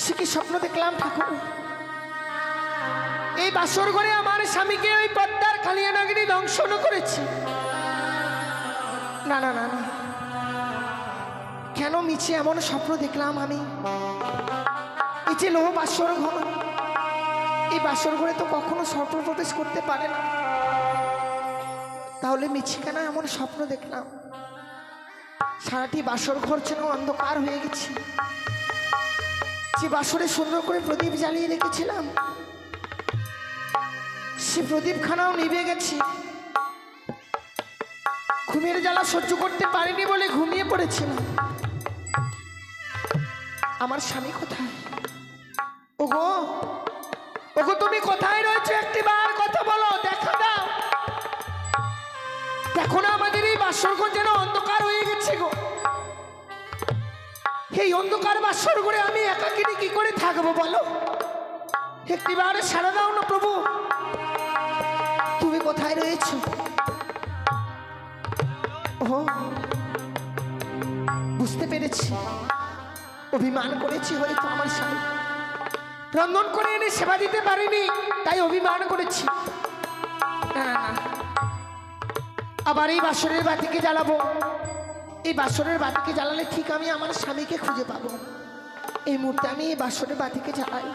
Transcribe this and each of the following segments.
সে কি স্বপ্ন দেখলাম ঠাকুর? এই বাসর ঘরে আমার স্বামীকে ওই পদ্মার কালিয়া নাগিনী দংশন করেছে। না না না না, কেন মিছে এমন স্বপ্ন দেখলাম আমি? এই যে লোহ বাসর ঘর, এই বাসর ঘরে তো কখনো স্বপ্ন প্রবেশ করতে পারে না, তাহলে মিছে কেন এমন স্বপ্ন দেখলাম? সারাটি বাসর ঘর যেন অন্ধকার হয়ে গেছে। যে বাসরে সুন্দর করে প্রদীপ জ্বালিয়ে রেখেছিলাম, সে প্রদীপখানাও নিভে গেছে। ঘুমের জ্বালা সহ্য করতে পারিনি বলে ঘুমিয়ে পড়েছিলাম। আমার স্বামী কোথায়? ওগো ওগো, তুমি কোথায় রয়েছে? একটিবার কথা বলো, দেখা দাও। দেখো না আমাদের এই বাসর ঘর যেন অন্ধকার হয়ে গেছে গো। এই অন্ধকার বাসর ঘরে আমি একাকিনী কি করে থাকবো বলো? একটিবার সাড়া দাও না প্রভু, তুমি কোথায় রয়েছো? ও, বুঝতে পেরেছি, অভিমান করেছি হয়তো আমার স্বামী। রন্ধন করে এনে সেবা দিতে পারিনি, তাই অভিমান করেছি। না না না, আবার এই বাসরের বাতিকে জ্বালাবো। এই বাসরের বাতিকে জ্বালালে ঠিক আমি আমার স্বামীকে খুঁজে পাবো। এই মুহূর্তে আমি এই বাসরের বাতিকে জ্বালাই।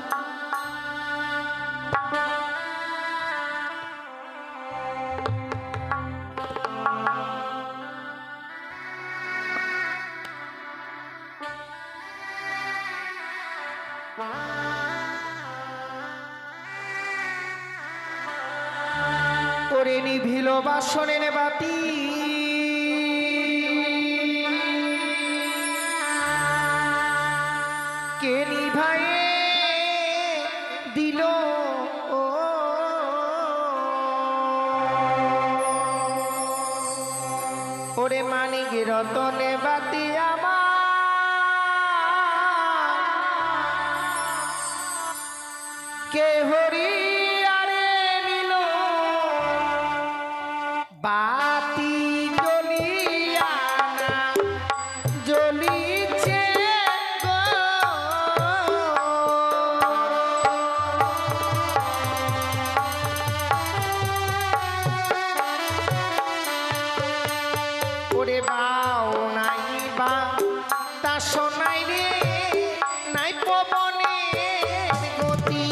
ওরে নিভিল বাসনের বাতি, কে নিভায়ে দিল? ওরে মানিক রতনে বাতি আমার কে হরি বাতি জ্বলিয়া না জ্বলিছে গো। ওরে বাও নাই বা তা শোনাই রে, নাই পবনে গতি।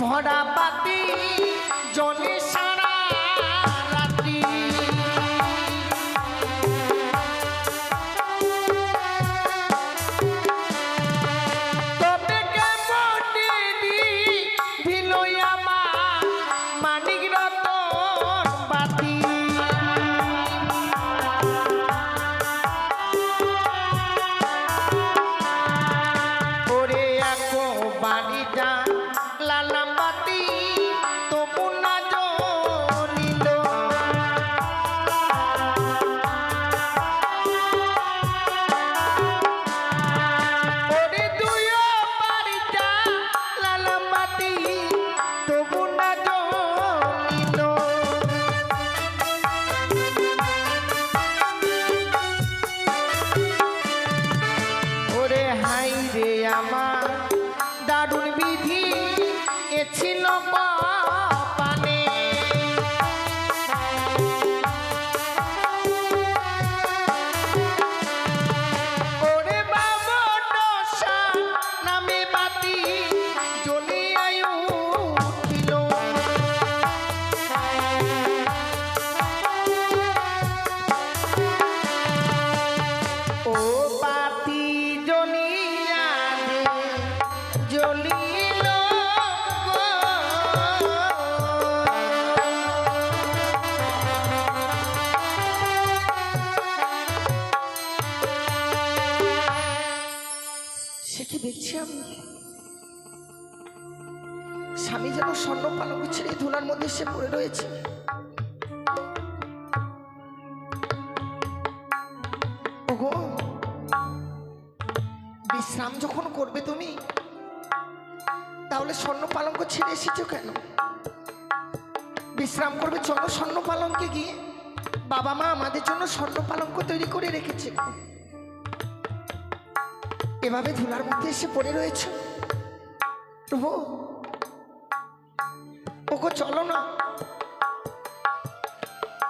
ভরা বাতি জলে সারা রাত্রি, তবে কেমনে দিল আমার মানিক রতন বাতি। ওরে আকো বাড়িটা লালাম বাতি তবু না জ্বলিল। ওরে দুইও বাড়িটা লালাম বাতি তবু না জ্বলিল। ওরে হাই রে আমার দারুণ বিধি ছিল পানে। ওরে বাবা দশা নামে বাতি জ্বলিয়ায় উঠিল। ও বাতি জ্বলিয়া জ্বলিল। স্বামী যেন স্বর্ণ পালঙ্ক ছেড়ে ধুলার মধ্যে সে পড়ে রয়েছে। ওগো, বিশ্রাম যখন করবে তুমি, তাহলে স্বর্ণ পালঙ্ক ছেড়ে এসেছো কেন? বিশ্রাম করবে, চলো স্বর্ণ পালঙ্কে গিয়ে। বাবা মা আমাদের জন্য স্বর্ণ পালঙ্ক তৈরি করে রেখেছে, এভাবে ধুলার মধ্যে এসে পড়ে রয়েছে। প্রভু, ওগো চলো না,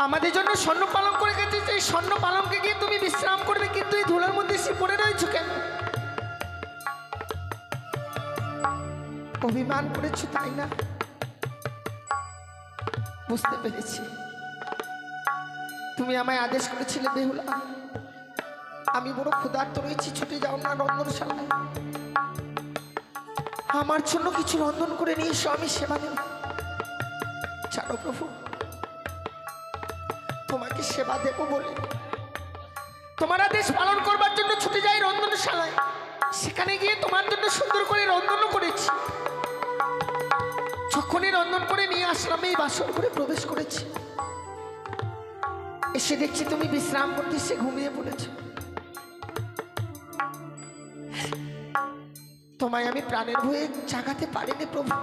আমাদের জন্য স্বর্ণ পালঙ্ক রেখেছে, সেই স্বর্ণ পালঙ্কে গিয়ে তুমি বিশ্রাম করবে, কিন্তু এই ধুলার মধ্যে এসে পড়ে রয়েছো কেন? অভিমান করেছো তাই না? বুঝতে পেরেছি, তুমি আমায় আদেশ করেছিলে বেহুলা, আমি বড় ক্ষুধার্ত রয়েছি, ছুটে যাও না রন্ধনশালায়, আমার জন্য কিছু রন্ধন করে নিয়ে এসো, আমি সেবা দেব। ছাড়ো প্রভু, তোমাকে সেবা দেব বলে তোমার আদেশ পালন করবার জন্য ছুটে যাই রন্ধনশালায়, সেখানে গিয়ে তোমার জন্য সুন্দর করে রন্ধনও করেছি। যখনই রন্ধন করে নিয়ে আসলাম, এই বাসর করে প্রবেশ করেছি, এসে দেখছি তুমি বিশ্রাম করতে এসে ঘুমিয়ে পড়েছো। তোমায় আমি প্রাণের ভয়ে জাগাতে পারিনি প্রভু।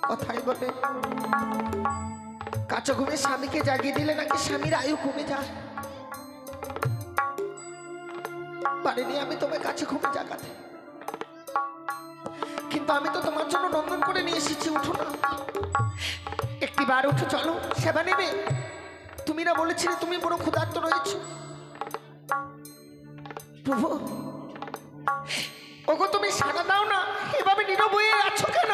কথাই বলে, কাঁচা ঘুমে স্বামীকে জাগিয়ে দিলে নাকি স্বামীর আয়ু কমে যায়। পারিনি আমি তোমায় কাছে ঘুমে জাগাতে, কিন্তু আমি তো তোমার জন্য রন্ধন করে নিয়ে এসেছি। উঠো না, একটিবার উঠো, চলো সেবা নেবে। তুমি না বলেছিলে তুমি বড় ক্ষুধার্ত রয়েছো? প্রভু, ওগো তুমি সাড়া দাও না, এভাবে নীরব হয়ে আছো কেন?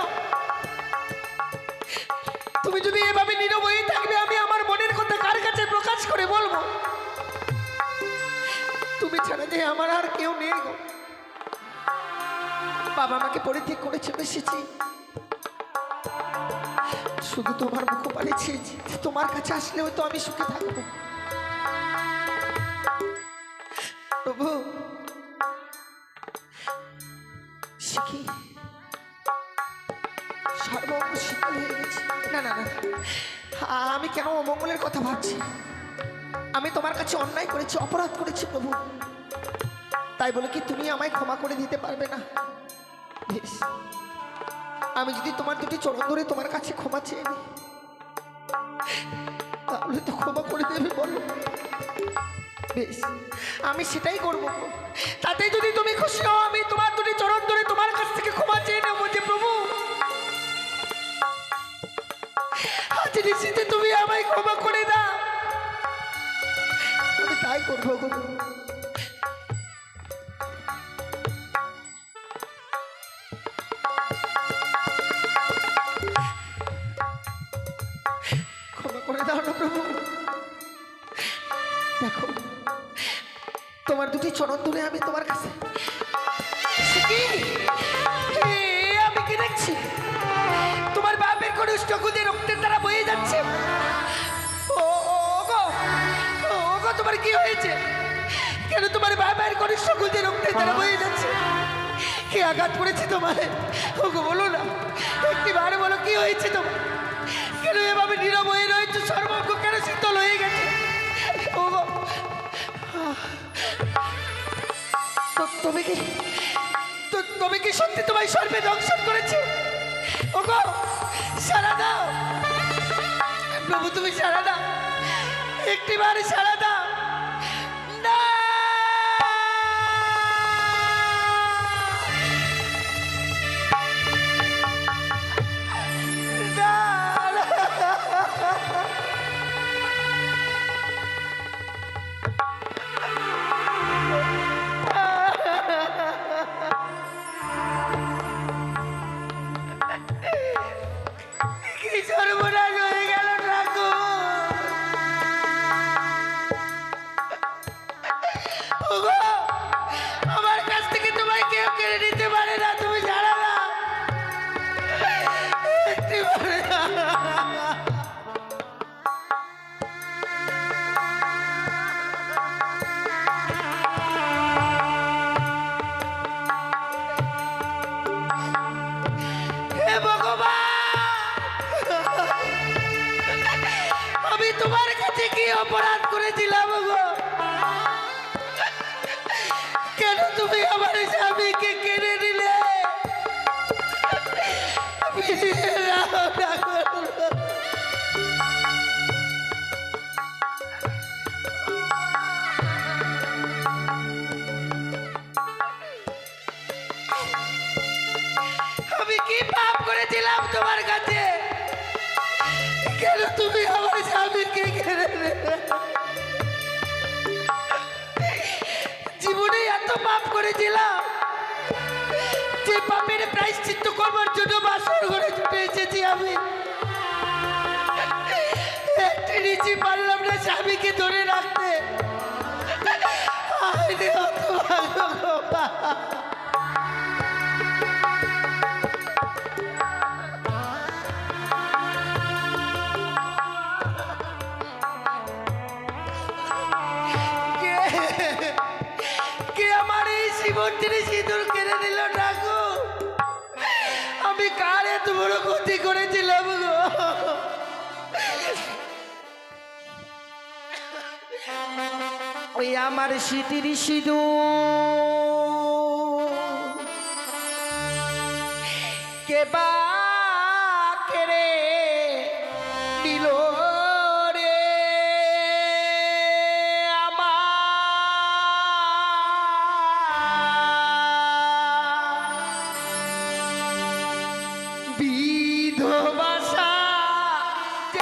তুমি যদি এভাবে নীরব হয়ে থাকবে, আমি আমার মনের কথা কার কাছে প্রকাশ করে বলবো? তুমি ছাড়া যে আমার আর কেউ নেই গো। বাবা আমাকে পরিত্যাগ করেছে, বেসেছি, শুধু তোমার মুখ পাড়েছি, তোমার কাছে আসলে হয়তো আমি সুখে থাকবো। প্রভু, শিখি সর্বঙ্গ শীতল হয়ে গেছে। না না না, আমি কেন অমঙ্গলের কথা ভাবছি? আমি তোমার কাছে অন্যায় করেছি, অপরাধ করেছি প্রভু, তাই বলে কি তুমি আমায় ক্ষমা করে দিতে পারবে না? বেশ, আমি যদি তোমার দুটি চরণ ধরে তোমার কাছে ক্ষমা চেয়ে নিই, তাহলে তো ক্ষমা করে দেবে বলো? বেশ, আমি সেটাই করবো। তাতে যদি তুমি খুশি হও, আমি তোমার দুটি চরণ ধরে তোমার কাছ থেকে ক্ষমা চেয়ে নেবো যে প্রভু, আজ নিশ্চিতে তুমি আমায় ক্ষমা করে দাও। আমি তাই করবো গো। ক্ষমা করে দাও না প্রভু। দেখো, তোমার দুটি চরণ ধরে আমি তোমার কাছে। আমি কি দেখছি? তোমার বাপের কনিষ্ঠ খুদে রক্তের দ্বারা বয়ে যাচ্ছে। ওগো, তোমার কি হয়েছে? কেন তোমার বাপের কনিষ্ঠ খুদে রক্তের দ্বারা বয়ে যাচ্ছে? কি আঘাত পড়েছে তোমার? ওগো বলো না, একটিবার বলো কি হয়েছে তোমার? কেন এভাবে নীরব হয়ে রয়েছে? সর্বঙ্গ কেন শীতল হয়ে গেছে? ওগো, তুমি কি সত্যি তোমায় সর্বে দংশন করেছে? ওগো, সারা দাও প্রভু, তুমি সারা দাও, একটিবার সারা দাও। না, সর্বনাশ হয়ে গেল ঠাকুর। আমার কাছ থেকে তোমায় কেউ কেড়ে নিতে পারে না, তুমি জানা না? অপরাধ করেছিলাম গো? কেন তুমি আমার স্বামীকে কেড়ে নিলে? ফিরিয়ে দাও ঠাকুর। আমি কি পাপ করেছিলাম তোমার কাছে? কেন তুমি আমার স্বামীকে কেড়ে নিলে? জীবনে এত পাপ করেছিলাম যে পাপের প্রায়শ্চিত্ত করবার জন্য বাসর ঘরে ছুটে এসেছি আমি। একটি নিচি পারলাম না স্বামীকে ধরে রাখতে। আরে হতভাগ্য গো মা। কে আমার এই শিবর্তিনী সিঁদুর কেড়ে নিল ঠাকুর? আমি কার এত বড় ক্ষতি করেছিলাম গো? ওই আমার স্মৃতির সিঁদুর কে বা কেড়ে নিল রে আমার বিধবা সাজালে।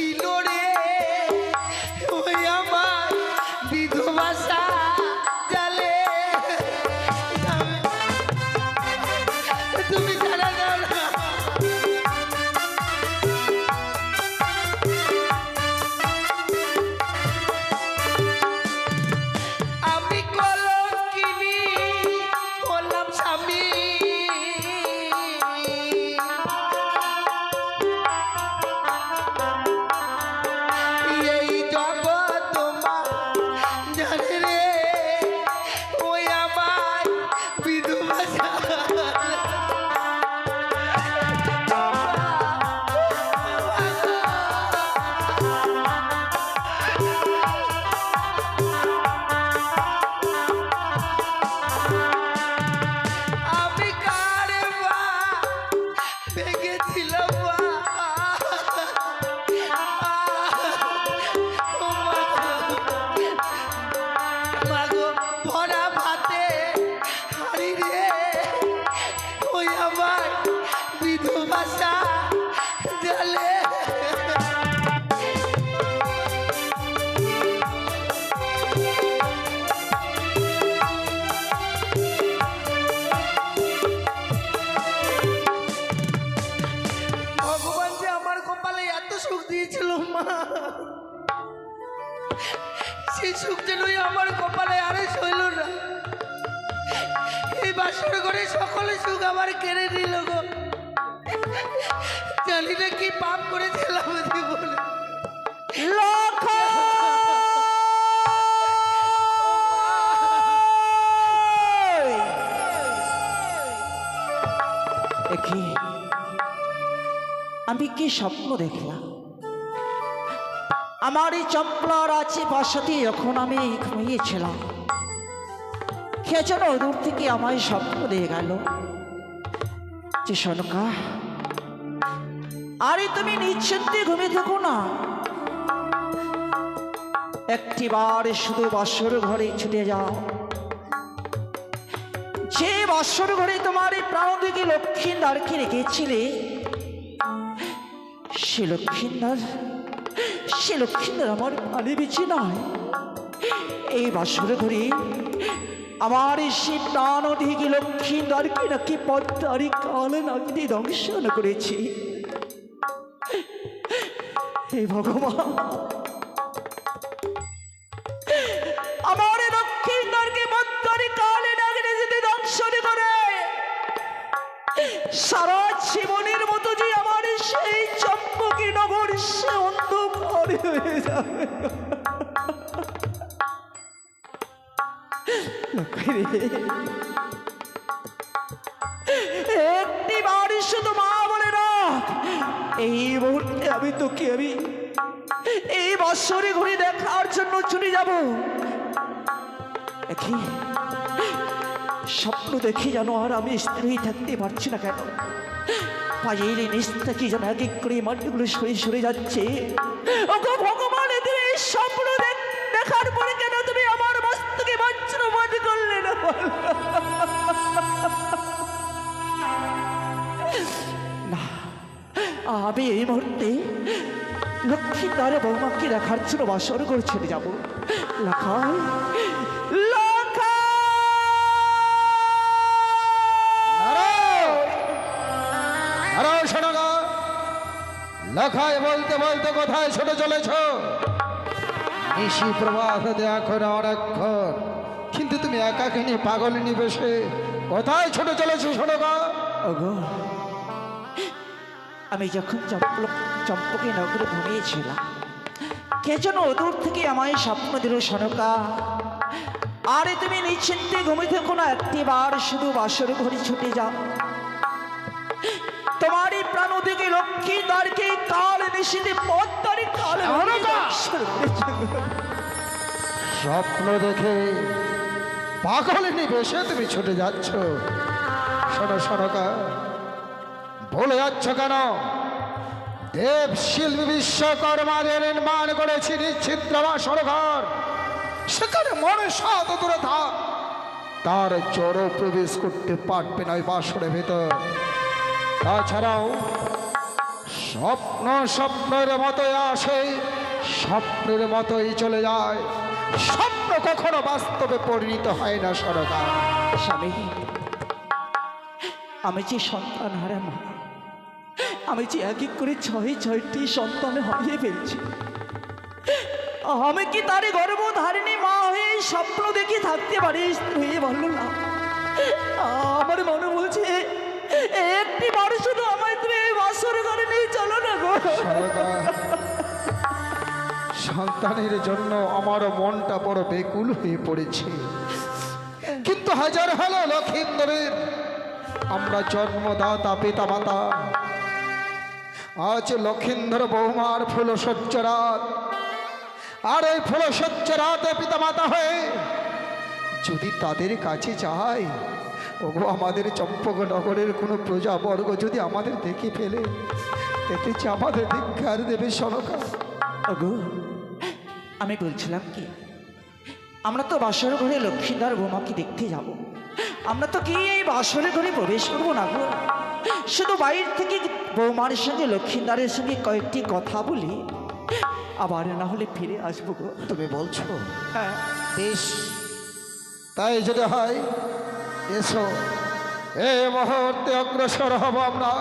ইলোরে ওই আমার বিধবা জালে তুমি জানা দাও না আমি কলঙ্কিনী বললাম স্বামী এই জগৎ তোমার জানে রে ওই আমার বিধবা আমি কারে মা ভেঙেছিলাম মাগো ভরা ভাতে হারি রে ওই আমার বিধবা জালে ভগবান যে আমার কপালে এত সুখ দিয়েছিল মা সেই সুখ যেনই আমার কপালে আরে সইল না এই বাসর ঘরে সকলে সুখ আমার কেড়ে নিল গো জানি না কি পাপ করেছিলাম জীবনে আমি কি স্বপ্ন দেখলাম? আমার এই চম্পলার আছে বসতি যখন আমি ঘুমিয়েছিলাম, কে যেন দূর থেকে আমায় স্বপ্ন দিয়ে গেল যে সনকা, আরে তুমি নিশ্চিন্তে ঘুমিয়ে থাকো না, একটিবার শুধু বাসর ঘরে ছুটে যাও, যে বাসর ঘরে তোমার এই প্রাণদিকে লক্ষ্মীন্দারকে রেখেছিলে, সে লক্ষ্মীন্দার আমার পানি বেঁচে নয়, এই বাসর ঘরে আমার সে প্রাণ দিকে লক্ষ্মীন্দারকে নাকি পদ্মারি কালে নাকি দংশন করেছি। হে ভগবান, আমার লক্ষ্মীন্দারকে পদ্মারি কালে নাকি যদি দংশন করে সারা জীবনের মতো যে আমার সেই চম্পকী নগর সে অন্ধকার হয়ে যাবে। একটি বাড়ি শুধু মা বলে না, এই মুহূর্তে আমি তোকে এই বছরে ঘুরে দেখার জন্য চলে যাব। স্বপ্ন দেখি যেন আর আমি স্ত্রী থাকতে পারছি না কেন, পায়ের নিচটা কি যেন এক এক করে মাটিগুলো সরে সরে যাচ্ছে। ওগো ভগবান, এদের এই স্বপ্ন দেখার পরে কেন তুমি আমার মস্তকে বজ্রপাত করলে না? আমি এই মুহূর্তে লক্ষ্মীদারে বৌমাকে দেখার জন্য বাসর করে ছেড়ে যাবো। লাখাই লেখায় বলতে বলতে কোথায় ছুটে চলেছ? নিশি প্রভাত এখন অনেকক্ষণ, কিন্তু তুমি একাকিনী পাগলিনী বেশে কোথায় ছুটে চলেছ শোনগা? আমি যখন চম্পকে নগরে ঘুমিয়েছিলাম, কে যেন দূর থেকে আমায় স্বপ্ন দিল সনকা, আরে তুমি নিশ্চিন্তে ঘুমিয়ে থেকো না, একটিবার শুধু বাসর ঘরে ছুটে যাও, তোমারই প্রাণ থেকে লক্ষ্মীদারকে কাল নিশীতে পদ্মারি কালে স্বপ্ন দেখে পাগলিনী বেশে তুমি ছুটে যাচ্ছ। শোনো সনকা, ভুলে যাচ্ছ কেন? দেব শিল্পী বিশ্বকর্মাদের নির্মাণ করেছি নিচ্ছিদ্র বাসর ঘর, সেখানে মনে সাত দূরে থাক, তার জড় প্রবেশ করতে পারবে না ওই বাসরের ভেতর। তাছাড়াও স্বপ্ন স্বপ্নের মতোই আসে, স্বপ্নের মতোই চলে যায়। স্বপ্ন কখনো বাস্তবে পরিণত হয় না সরকার। স্বামী, আমি যে সন্তান হারা মা, আমি যে এক এক করে ছয়টি সন্তান হারিয়ে ফেলছি, আমি কি তারই গর্ভধারিণী মা হয়ে স্বপ্ন দেখে থাকতে পারি? স্ত্রী বলল না, আমার মনে বলছে একটি বার শুধু আমার তুমি এই বাসর ঘরে নিয়ে চলো না গো। সরকার, সন্তানের জন্য আমার মনটা বড় বেকুল হয়ে পড়েছে, কিন্তু হাজার হলো লক্ষিন্দরের আমরা জন্মদাতা পিতা মাতা। আজ লক্ষিন্দর বৌমার ফুলসজ্জা রাত, আর এই ফুলসজ্জা রাতে পিতা মাতা হয়ে যদি তাদের কাছে যাই, ওগো আমাদের চম্পকনগরের কোনো প্রজাবর্গ যদি আমাদের দেখে ফেলে, এতে যে আমাদের ধিক্কার দেবে সরকার। ওগো, আমি বলছিলাম কি, আমরা তো বাসর ঘরে লক্ষ্মীদার বৌমাকে দেখতে যাব, আমরা তো কি এই বাসরের ঘরে প্রবেশ করবো না গো? শুধু বাইরে থেকে বৌমার সঙ্গে লক্ষ্মীদারের সঙ্গে কয়েকটি কথা বলি, আবার না হলে ফিরে আসবো গো। তুমি বলছো? হ্যাঁ, বেশ, তাই যদি হয় এসো, এই মুহূর্তে অগ্রসর হব আমরা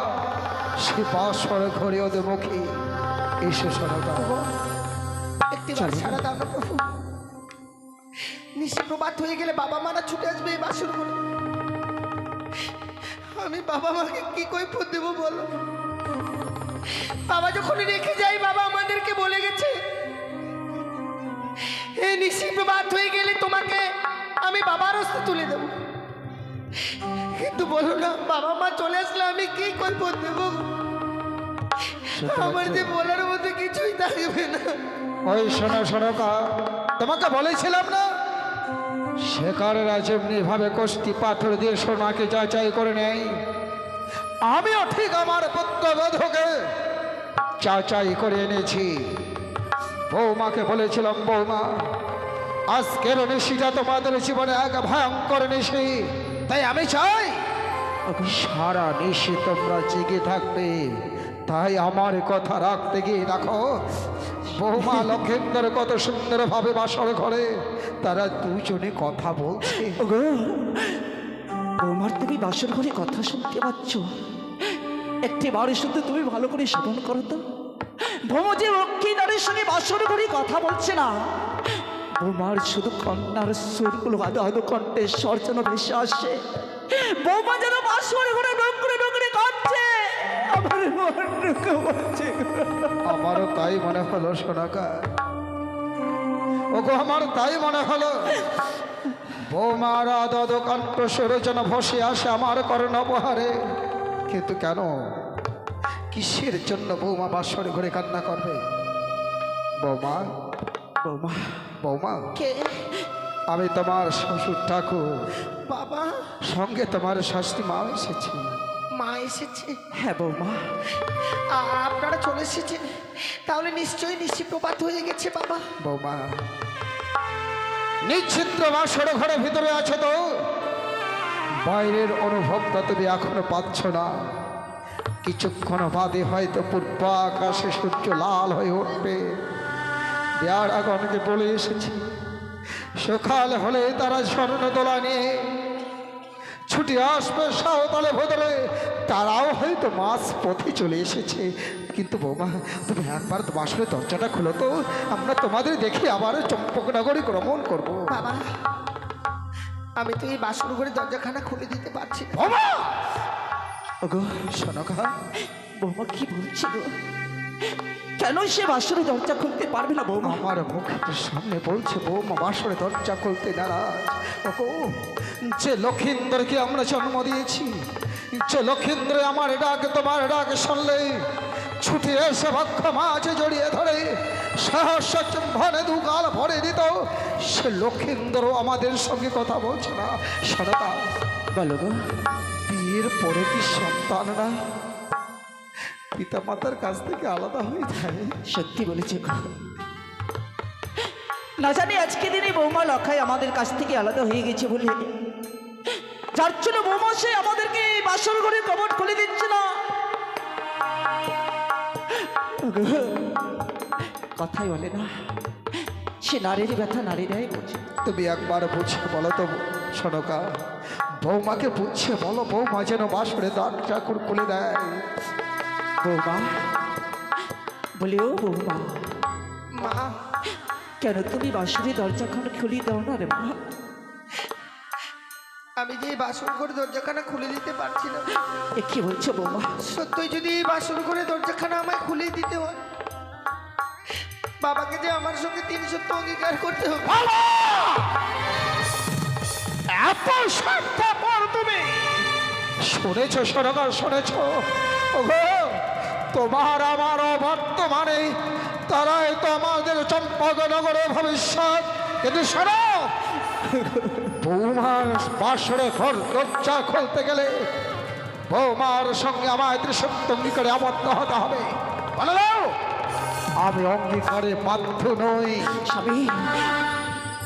সে বাসর ঘরে ওদের মুখে। এসো সরকার। একটি বার সারা দাও না প্রভু। নিশি প্রভাত হয়ে গেলে বাবা মারা ছুটে আসবে এই বাসর ঘরে। আমি বাবা মাকে কি কৈফিয়ত দেবো বলো? বাবা যখন রেখে যাই, বাবা আমাদেরকে বলে গেছে এই নিশি প্রভাত হয়ে গেলে তোমাকে আমি বাবার হস্তে তুলে দেবো। কিন্তু বলো না, বাবা মা চলে আসলে আমি কি কৈফিয়ত দেবো? আমার যে বলার মধ্যে কিছুই থাকবে না। ওই শোনো সরকার, তোমাকে বলেছিলাম না শেখারেরা যেমনি ভাবে কষ্টি পাথর দিয়ে সোনাকে যাচাই করে নেয়, আমিও ঠিক আমার পুত্রবধূকে যাচাই করে এনেছি। বৌমাকে বলেছিলাম, বৌমা আজকের নিশিটা তোমাদের জীবনে এক ভয়ঙ্কর নিশি, তাই আমি চাই সারা নিশি তোমরা জেগে থাকবে। তাই আমার কথা রাখতে গিয়ে রাখো, বৌমা লক্ষেন্দর কত সুন্দরভাবে বাসর ঘরে তারা দুজনে কথা বলছে। ওগো, বৌমার তুমি বাসর ঘরে কথা শুনতে পাচ্ছ? একটি বারে শুধু তুমি ভালো করে শ্রবণ করো তো। বৌমা যে লক্ষ্মীদারের সঙ্গে বাসর ঘরে কথা বলছে না, বৌমার শুধু কন্যার সুরগুলো আদো আদো কণ্ঠে স্বর যেন ভেসে আসে। বৌমা যেন বাসর ঘরে ডোকরে ডোকরে কাঁদছে, আমার মন ঢুকে বলছে। আমারও তাই মনে হলো সোনাকার, ওগো আমার তাই মনে হলো। বৌমার আদো কণ্ঠ সুর যেন ভসে আসে আমার কর্ণবহারে। কিন্তু কেন, কিসের জন্য বৌমা বাসর ঘরে কান্না করবে? বৌমা, বৌমা, বৌমা, কে? আমি তোমার শ্বশুর ঠাকুর, বাবা, সঙ্গে তোমার শাশুড়ি মা এসেছে। মা এসেছে? হ্যাঁ বৌমা। আপনারা চলে এসেছেন, তাহলে নিশ্চয়ই নিশি প্রভাত হয়ে গেছে বাবা। বৌমা, নিশ্চিদ্র বাসর ঘরে ভিতরে আছে তো, বাইরের অনুভবটা তুমি এখনো পাচ্ছ না। কিছুক্ষণ বাদে হয়তো পূর্ব আকাশে সূর্য লাল হয়ে উঠবে। বেয়ারাগণকে বলে এসেছি, সকাল হলে তারা স্বর্ণ দোলা নিয়ে ছুটে আসবে সাঁওতালে ভোদরে। তারাও হয়তো মাছ পথে চলে এসেছে। কিন্তু বৌমা, তুমি একবার বাসরের দরজাটা খুলো তো, আমরা তোমাদের দেখি আবার চম্পকনগরে ভ্রমণ করবো। বাবা, আমি তো এই বাসর ঘরের দরজাখানা খুলে দিতে পারছি না। বৌমা, ওগো, শোনকা, বৌমা কি বলছে গো? কেন সে বাসরে দরজা খুলতে পারবে না বৌমা? আমার মুখের সামনে বলছে বৌমা বাসরে দরজা খুলতে নারাজ। ওগো, যে লক্ষিন্দরকে আমরা জন্ম দিয়েছি, যে লক্ষিন্দর আমার ডাক তোমার ডাক শুনলে ছুটে এসে ভক্ষ মাঝে জড়িয়ে ধরে সহস্র চুম্বনে দুগাল ভরে দিত, সে লক্ষিন্দরও আমাদের সঙ্গে কথা বলছে না। শোনকা, বলো গো, বিয়ের পরে কি সন্তানরা পিতা মাতার কাছ থেকে আলাদা হয়ে যায়? সত্যি বলেছে গো। না জানি আজকে দিনে বৌমা লখাই আমাদের কাছ থেকে আলাদা হয়ে গেছে বলে, যার জন্য বৌমা সে আমাদেরকে বাসর ঘরে কবট খুলে দিচ্ছে না। ওগো, কথাই বলে না, সে নারীর ব্যথা নারীরাই বোঝে। তুমি একবার বুঝে বলো তো সনকা, বৌমাকে বুঝছে বলো, বৌমা যেন বাসরে দরজা খুলে দেয়। বৌমা বলি, ও বৌমা, মা, কেন তুমি বাঁশুরি দরজাখানা খুলি দাও না রে মা? আমি যে এই বাসন করে দরজাখানা খুলে দিতে পারছি না। এ কি বলছো বৌমা? সত্যই যদি এই বাসন করে দরজাখানা আমায় খুলে দিতে হয়, বাবাকে যে আমার সঙ্গে 3 সত্য অঙ্গীকার করতে হবে। এত স্বার্থপর তুমি! শুনেছ সনকা, শুনেছ? ওগো, তোমার আমার বর্তমানে তারাই তো আমাদের চম্পকনগরের ভবিষ্যৎ। কিন্তু শোনো, বৌমার বাসরে ঘর দরজা খুলতে গেলে বৌমার সঙ্গে আমায় ত্রিসত্য অঙ্গীকারে আবদ্ধ হতে হবে। বলো দাও, আমি অঙ্গীকারে বাধ্য নই। স্বামী,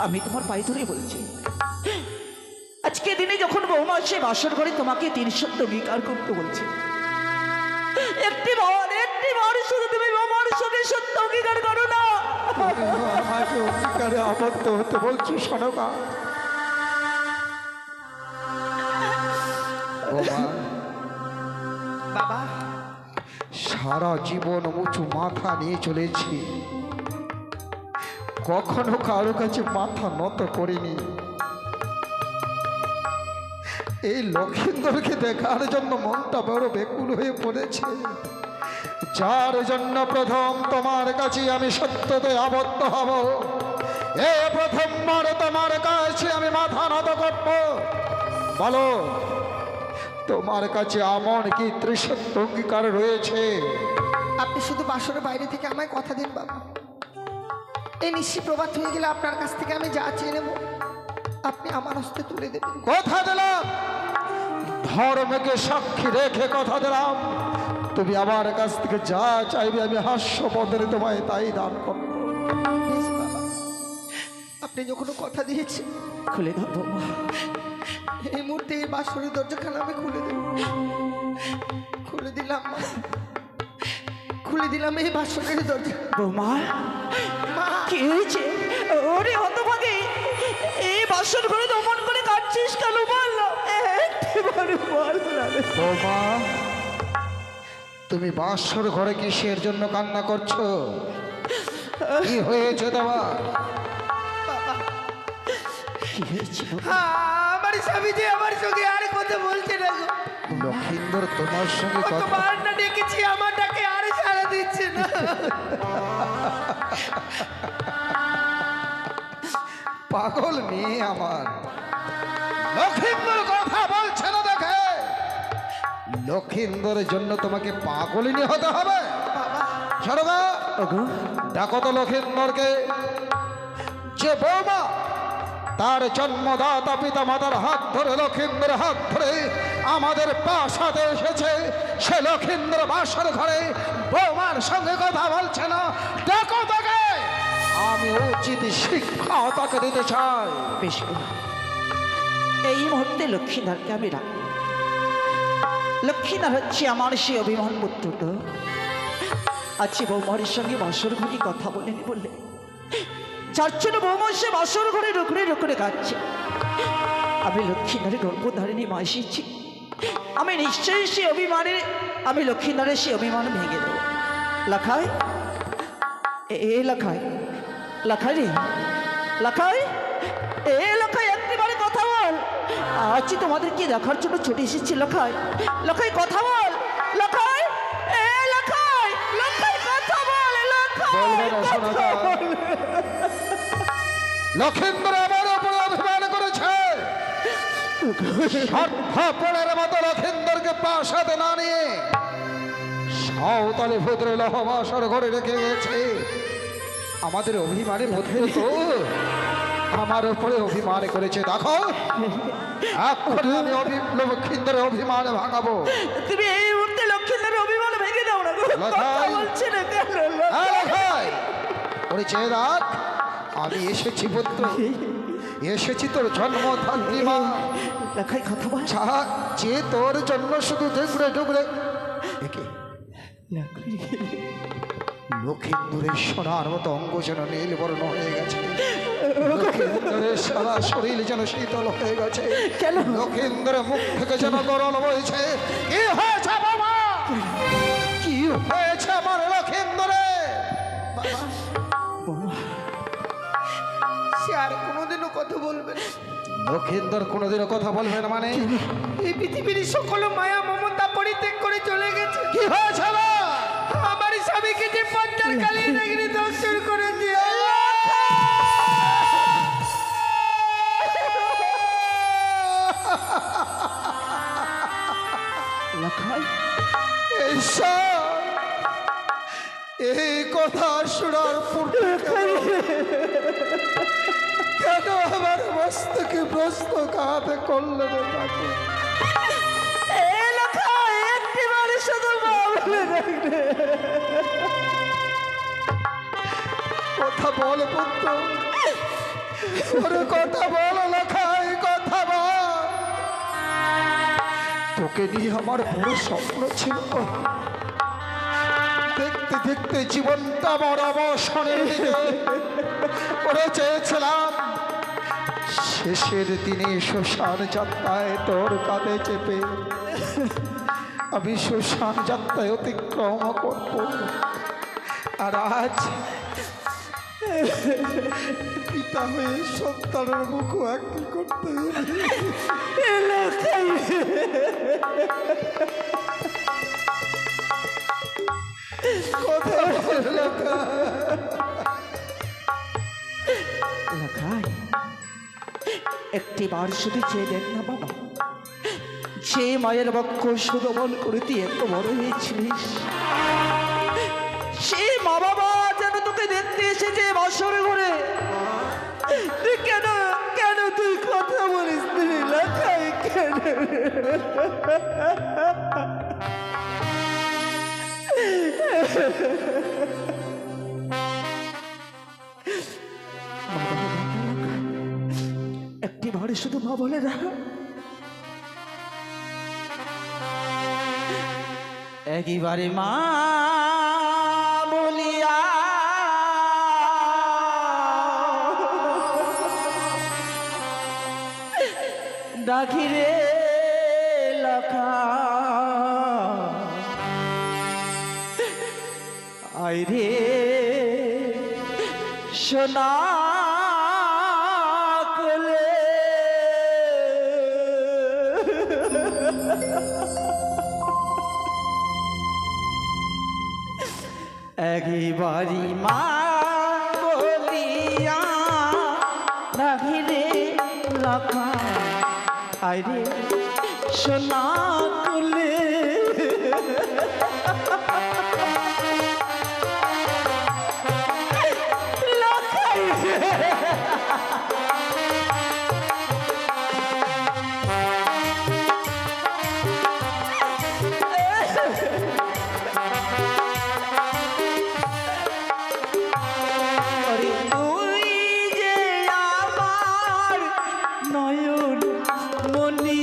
আমি তোমার পায়ে ধরে বলছি, আজকে দিনে যখন বৌমা সে বাসর ঘরে তোমাকে 3 সত্য অঙ্গীকার করতে বলছে, একটি বার শুধু তুমি বৌমার সঙ্গে সত্য অঙ্গীকার করো না। আমাকে অঙ্গীকারে আবদ্ধ হতে বলছি সনকা। বাবা, সারা জীবন উঁচু মাথা নিয়ে চলেছি, কখনো কারো কাছে মাথা নত করিনি। এই লক্ষিন্দরকে দেখার জন্য মনটা বড় বেকুল হয়ে পড়েছে, যার জন্য প্রথম তোমার কাছে আমি সত্যতে আবদ্ধ হব। এ প্রথমবার তোমার কাছে আমি মাথা নত করব। বলো, তোমার কাছে এমন কি ত্রিসত্য অঙ্গীকার রয়েছে? আপনি শুধু বাসনের বাইরে থেকে আমায় কথা দিন বাবা। এই নিশি প্রভাত হয়ে গেলে আপনার কাছ থেকে আমি যা চেয়ে নেব আপনি আমার হস্তে তুলে দেবেন। কথা দিলাম, ধর্মকে সাক্ষী রেখে কথা দিলাম, তুমি আমার কাছ থেকে যা চাইবে আমি হাস্যপদে তোমায় তাই দান করব। বেশ বাবা, আপনি যখন কথা দিয়েছেন, খুলে দাও বৌমা। এই মুহূর্তে এই বাসনের দরজাখানা আমি খুলে দেব। খুলে দিলাম মা, খুলে দিলাম এই বাসনের দরজা। বৌমা, মা, কি হয়েছে? ওরে হতভাগে, এই বাসর ঘরে দমন করে কাটছিস কেন? বল না, একটিবার বল না রে। বৌমা, তুমি বাসর ঘরে কিসের জন্য কান্না করছো? কি হয়েছে তোমার? কি হয়েছে বৌমা? আমার স্বামী যে আমার সঙ্গে আর কথা বলছে না গো। লক্ষিন্দর তোমার সঙ্গে কথা কতবার না ডেকেছি, আমার ডাকে আর সাড়া দিচ্ছে না। পাগল মেয়ে আমার, লক্ষিন্দর কথা বলছে না দেখে লক্ষিন্দরের জন্য তোমাকে পাগলিনী হতে হবে? সরগা, ওগো, দেখো তো লক্ষিন্দরকে, যে বৌমা তার জন্মদাতা পিতা মাতার হাত ধরে লক্ষিন্দর হাত ধরে আমাদের প্রাসাদে এসেছে, সে লক্ষিন্দর বাসর ঘরে বৌমার সঙ্গে কথা বলছে না। দেখো তাকে, আমি উচিত শিক্ষা তাকে দিতে চাই। বেশ বৌমা, এই মুহূর্তে লক্ষ্মীনারকে আমি রাখি। লক্ষ্মীনার হচ্ছে আমার সে অভিমান পুত্র। আজকে বৌমার সঙ্গে বাসর ঘরে কথা বলেনি বললে, যার জন্য বৌমা সে বাসর ঘরে রুকড়ে রুকড়ে খাচ্ছে। আমি লক্ষ্মীনারের গর্ভধারিণী মা এসেছি, আমি নিশ্চয়ই সে অভিমানে, আমি লক্ষ্মীনারের সে অভিমান ভেঙে দেবো। লাখায়, এ লাখায়, লাখায় রে, লাখায়, এ লাখায়, একটিবারে কথা বল। আজ তোমাদেরকে দেখার জন্য ছুটে এসেছি। লাখায়, লাখায় কথা বল। লাখায়, এ লাখায়, লাখায় কথা বল। বলবে না লাখায় শোনা কথা বল। লক্ষিন্দর আমার উপরে অভিমান করেছে। স্বার্থপরের মতো লক্ষিন্দরকে প্রাসাদে না নিয়ে সাঁওতালি ভদ্রে লহবাসর ঘরে রেখে গেছে। আমাদের অভিমানের মধ্যে তো আমার উপরে অভিমান করেছে। দেখো, এখন আমি লক্ষিন্দরের অভিমান ভাঙাবো। তুমি এই মুহূর্তে লক্ষ্মীনারের অভিমান ভেঙে দাও না গো। কথা বলছে না কেন? ওরে চেয়ে দেখ, আমি এসেছি পুত্র, এসেছি তোর জন্মধাত্রী মা। লাখায় কথা বল। যে তোর জন্য শুধু ডুবরে ডুবরে লক্ষিন্দরের সোনার মতো অঙ্গ যেন নীল বর্ণ হয়ে গেছে, লক্ষিন্দরের সারা শরীর যেন শীতল হয়ে গেছে, কেন? লক্ষিন্দরের মুখ থেকে যেন গরল বইছে। কি হয়েছে বাবা? কি হয়েছে আমার লক্ষিন্দরে? সে আর কোনোদিনও কথা বলবে না। লক্ষিন্দর কোনোদিনও কথা বলবে না মানে? এই পৃথিবীর সকল মায়া মমতা পরিত্যাগ করে চলে গেছে। কি হয়েছে বা? আমার স্বামীকে যে পঞ্চার কালী নাগিনী দর্শন করেছে। লাখাই ঈশ্বর, এই কথা শোনার পূর্বে কেন আমার মস্তকে প্রশ্ন কাঁধে করলে রে তাকে? একটিবারে শুধু বলে দেখবে কথা বল পুত্র, ওরে কথা বল লেখাই, কথা বল। তোকে নিয়ে আমার বড় স্বপ্ন ছিল, দেখতে দেখতে জীবনটা বড় অবসরের দিকে করে চেয়েছিলাম। শেষের দিনে শ্মশান যাত্রায় তোর কাঁধে চেপে আমি শ্মশান যাত্রায় অতিক্রম করব, আর আজ পিতা হয়ে সন্তানের মুখ একটি করতে কথা বল লেখা। লাখাই একটিবার শুধু চেয়ে দেখ না বাবা, যে মায়ের বক্ষ সুদমন করে তুই এত বড় হয়েছিলিস, সেই মা বাবা যেন তোকে দেখতে এসেছে বাসর ঘরে, তুই কেন কেন তুই কথা বলিস লাখাই? কেন একটি ভারে শুধু মা বলে না, একইবারে মা বলিয়া ডাকি রে লাখা, আই রে সোনা কোলে, একবারই মা বলিয়া রাখি রে লাখা, আই রে সোনা কোলে। আরে তুই যে আমার নয়ন মনি,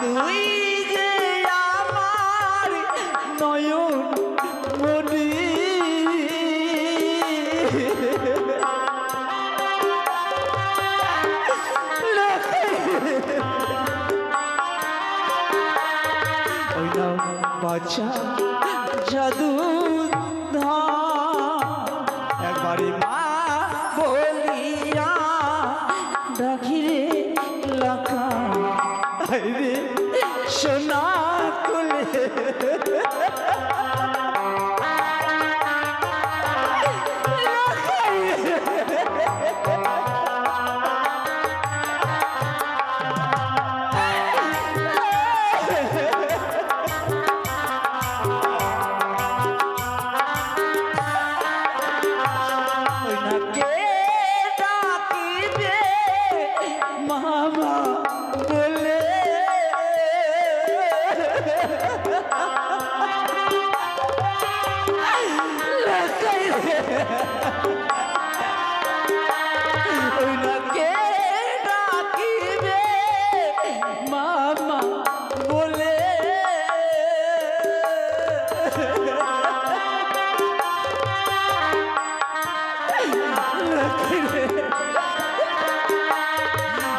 তুই যে আমার নয়ন মনি, ওই নাও বাচ্চা জাদু একবারে মা বলিয়া ডাকি রে লাখা, আই রে সোনা কোলে।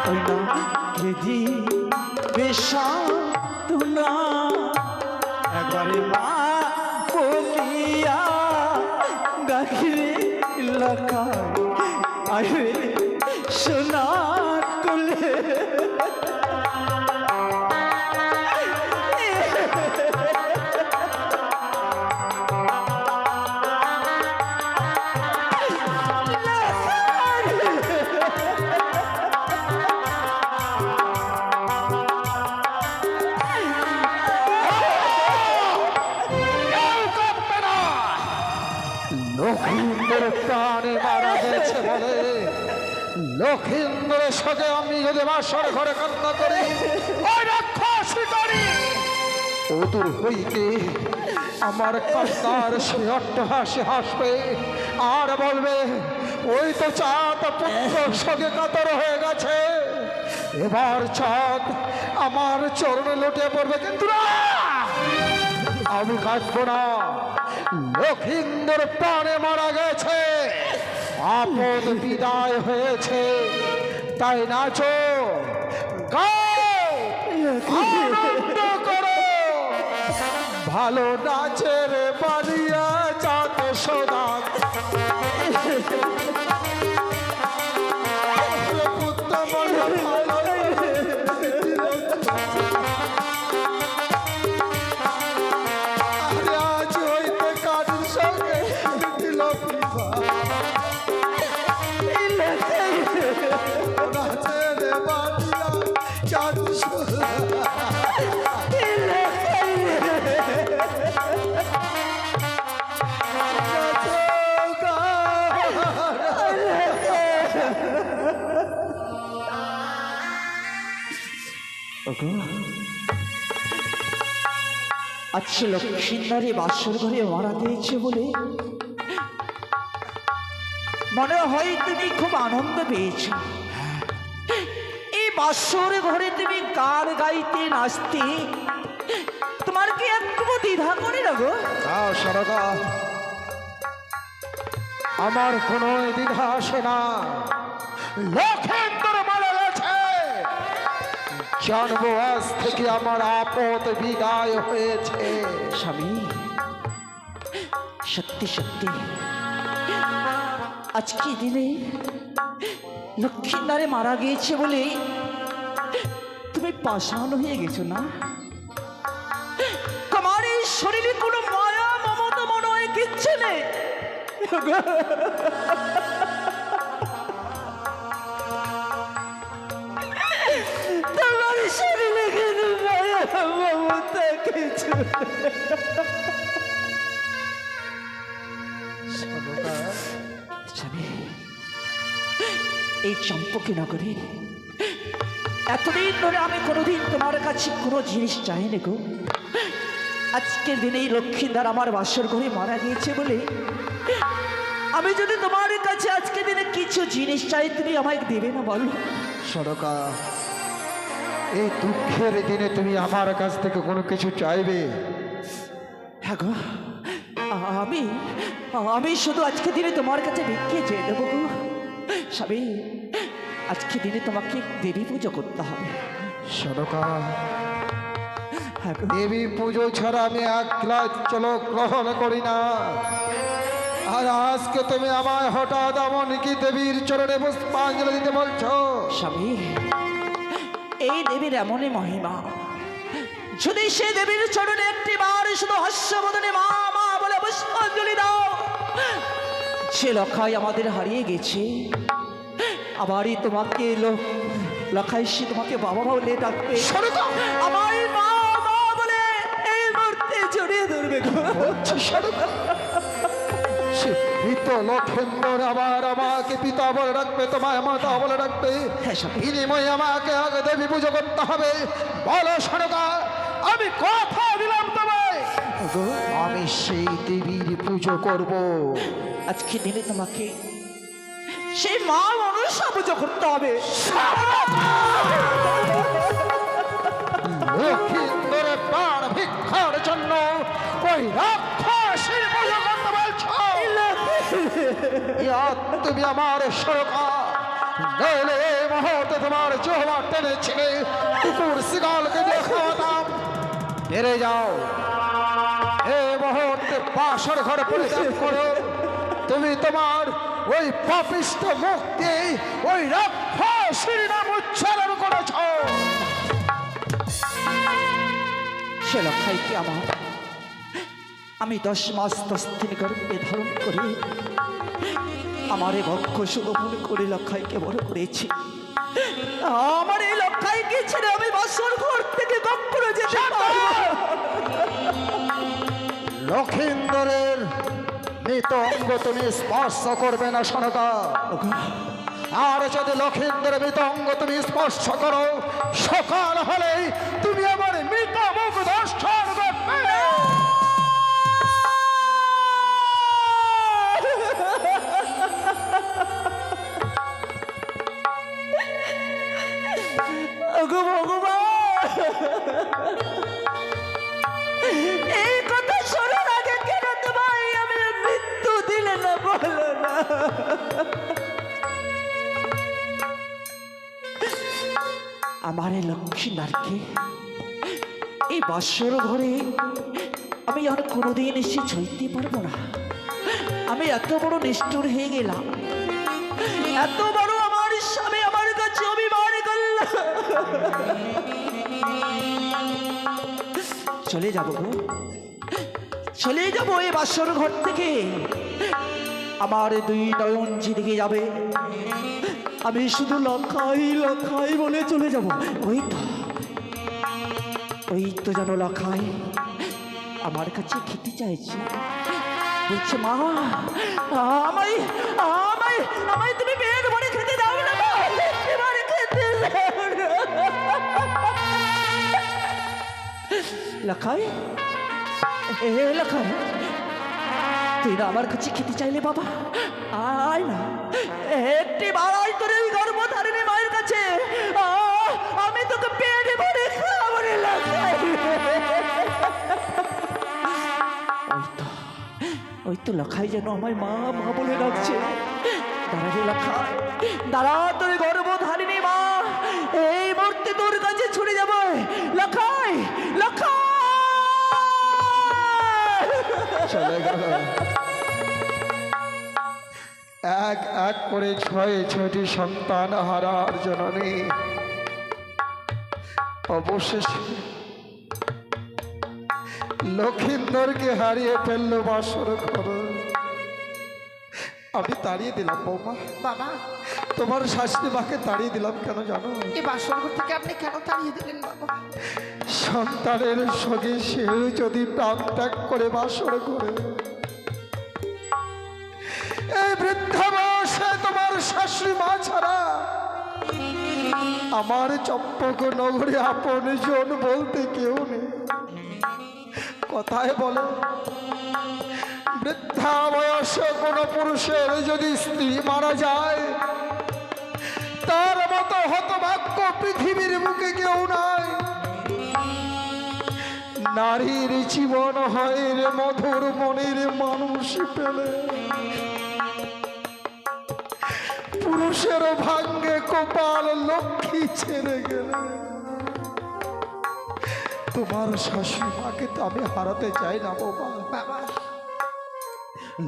ওই না বেদি বেশা তোমরা একবারে মা বলিয়া গাখিরে লখায় আরে সোনার কোলে লক্ষিন্দর প্রাণে মারা গেছে বলে লক্ষিন্দরের সঙ্গে আমি যদি বাসর ঘরে কান্না করি ওই রাক্ষসী করি অদূর হইতে আমার কান্নার সে অট্টহাসি হাসবে আর বলবে ওই তো চাঁদ পুত্র সঙ্গে কাতর হয়ে গেছে এবার চাঁদ আমার চরণে লুটে পড়বে কিন্তু না আমি কাটবো না লক্ষিন্দর প্রাণে মারা গেছে আপদ বিদায় হয়েছে তাই নাচো গাও আনন্দ করো ভালো নাচের বাড়িয়া চাঁদ সোনা পুত্র বড় ভালো আচ্ছা লক্ষ্মীন্দারে বাসর ঘরে মারা গিয়েছে বলে মনে হয় তুমি খুব আনন্দ পেয়েছ এই বাসর ঘরে তুমি গান গাইতে নাচতে তোমার কি একটু দ্বিধা করে না গো? সরকা আমার কোনো দ্বিধা আসে না লক্ষিন্দর মারা গেছে জানবো আজ থেকে আমার আপদ বিদায় হয়েছে স্বামী সত্যি সত্যি আজকে দিনে লক্ষ্মীন্দারে মারা গিয়েছে বলে তুমি পাষাণ হয়ে গেছো না তোমার এই শরীরে কোনো মায়া মমতা মনে হয় কিচ্ছু নেই তোমার শরীরে কোনো মায়া মমতা কিছু স্বামী এই চম্পকে নগরে এতদিন ধরে আমি কোনোদিন তোমার কাছে কোনো জিনিস চাইনি গো আজকের দিনে এই লক্ষ্মীদার আমার বাসর ঘরে মারা গিয়েছে বলে আমি যদি তোমার কাছে আজকে দিনে কিছু জিনিস চাই তুমি আমায় দেবে না বলো? সরকা এই দুঃখের দিনে তুমি আমার কাছ থেকে কোনো কিছু চাইবে? হ্যাঁ গো আমি আমি শুধু আজকে দিনে তোমার কাছে ভিক্ষে চেয়ে দেবো গো স্বামী আজকে দিনে তোমাকে দেবী পুজো করতে হবে। সরকা হ্যাঁ গো দেবী পুজো ছাড়া আমি এক গ্লাস জল গ্রহণ করি না আর আজকে তুমি আমায় হঠাৎ এমন কি দেবীর চরণে পুষ্পাঞ্জলি দিতে বলছো? স্বামী এই দেবীর এমনই মহিমা যদি সে দেবীর চরণে একটি বার শুধু হাস্যবদনে মা মা বলে পুষ্পাঞ্জলি দাও সে লক্ষায় আমাদের হারিয়ে গেছে আবারই তোমাকে লক্ষায় সে তোমাকে বাবা বলে ডাকবে আমার মা মা বলে এই মুহূর্তে জড়িয়ে ধরবে লক্ষেন্দর আবার আমাকে পিতা বলে রাখবে তোমায় মাতা বলে রাখবে বিনিময়ে আমাকে আগে দেবী পুজো করতে হবে বলো সরকা আমি কথা দিলাম তোমায় আমি সেই দেবীর পুজো করব আজকে দিনে তোমাকে সেই মা মনসা পুজো করতে হবে লক্ষিন্দরের প্রাণ ভিক্ষার জন্য ওই রাক্ষসীর পুজো করতে বলছো তুমি আমার সরকার নইলে এই মুহূর্তে তোমার জোহবা টেনে ছেড়ে কুকুর শিকালকে দিয়ে খাওয়াতাম। বেড়ে যাও, এই মুহূর্তে বাসর ঘর পরিত্যাগ করো। তুমি তোমার ওই পাপিষ্ঠ মুখ দিয়ে ওই রাক্ষসীর নাম উচ্চারণ করেছ। সে লক্ষাইকে আমি 10 মাস 10 দিন গর্ভে ধারণ করে আমার এই বক্ষ সুগোপন করে লক্ষাইকে বড় করেছি। আমার এই লক্ষাইকে ছেড়ে আমি বাসর ঘর থেকে কখনো যেতে পারবো না। লক্ষিন্দরের মৃত অঙ্গ তুমি স্পর্শ করবে না সনকা। আর যদি লক্ষিন্দরের মৃত অঙ্গ তুমি স্পর্শ করো, সকাল হলেই তুমি আমার মৃত মুখ দর্শন করবে। ওগো ভগবান, এই কথা শোনার আগে কেন তোমায় আমি মৃত্যু দিলে না বলো না? আমার এই লক্ষ্মীনারকে এই বাসর ঘরে আমি আর কোনোদিন এসে ছইতে পারবো না। আমি এত বড় নিষ্ঠুর হয়ে গেলাম, এত বড় আমার স্বামী আমার কাছে অভিমান করল। চলে যাব গো, চলে যাব এই বাসর ঘর থেকে। আমার 2 নয়ন যেদিকে যাবে, আমি শুধু লখাই লখাই বলে চলে যাব। ওই তো জানো লখাই আমার কাছে খেতে চাইছে, বলছে মা আমায় আমায় আমায় তুমি পেট ভরে খেতে দাও না, এবারে খেতে দাও না। লখাই, এ লখাই, তুই না আমার কাছে খেতে চাইলে বাবা, আয় না একটি বাড়াই তোর এই গর্ভধারিণী মায়ের কাছে। আমি তোকে পেট ভরে খাবো রে লখাই। ওই তো লখাই যেন আমায় মা মা বলে ডাকছে। দাঁড়া রে লখাই, দাঁড়া, তোর গর্ভধারিণী মা এই মুহূর্তে তোর কাছে ছুটে যাবো। লখাই, লখাই চলে গেল। এক এক করে 6টি সন্তান হারার জননী অবশেষে লক্ষিন্দরকে হারিয়ে ফেললো বাসর ঘর। আমি তাড়িয়ে দিলাম বৌমা। বাবা, তোমার শাশুড়ি মাকে তাড়িয়ে দিলাম কেন জানো? এই বাসর ঘর থেকে আপনি কেন তাড়িয়ে দিলেন বাবা? সন্তানের সঙ্গে সেও যদি প্রাণ ত্যাগ করে বাসর করে, এই বৃদ্ধা বয়সে তোমার শাশুড়ি মা ছাড়া আমার চম্পক নগরে আপন জন বলতে কেউ নেই। কথায় বলে বৃদ্ধা বয়সে কোনো পুরুষের যদি স্ত্রী মারা যায়, তার মতো হতভাগ্য পৃথিবীর বুকে কেউ নাই। নারীর জীবন হয় রে মধুর মনের মানুষ পেলে, পুরুষের ভাঙ্গে কপাল লক্ষ্মী ছেড়ে গেলে। তোমার শাশুড়ি মাকে তো আমি হারাতে চাই না বাবা। বাবা,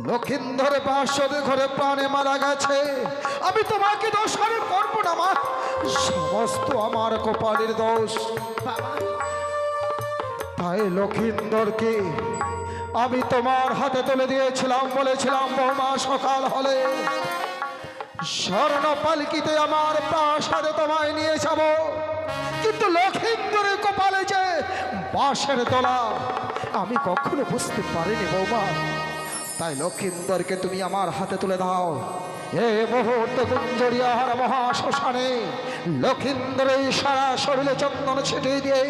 লক্ষিন্দর বাসর ঘরে প্রাণে মারা গেছে, আমি তোমাকে দোষারোপ করবো না মা। সমস্ত আমার কপালের দোষ। বাবা, তাই লক্ষিন্দরকে আমি তোমার হাতে তুলে দিয়েছিলাম, বলেছিলাম বৌমা সকাল হলে স্বর্ণ পালকিতে আমার প্রাসাদে তোমায় নিয়ে যাব। কিন্তু লক্ষিন্দরের কপালে যে বাঁশের তলা আমি কখনো বুঝতে পারিনি বৌমা। তাই লক্ষিন্দরকে তুমি আমার হাতে তুলে দাও। এ মুহূর্তে কুঞ্জরিয়ার মহাশ্মশানে লক্ষিন্দরের সারা শরীরে চন্দন ছিটিয়ে দিয়ে,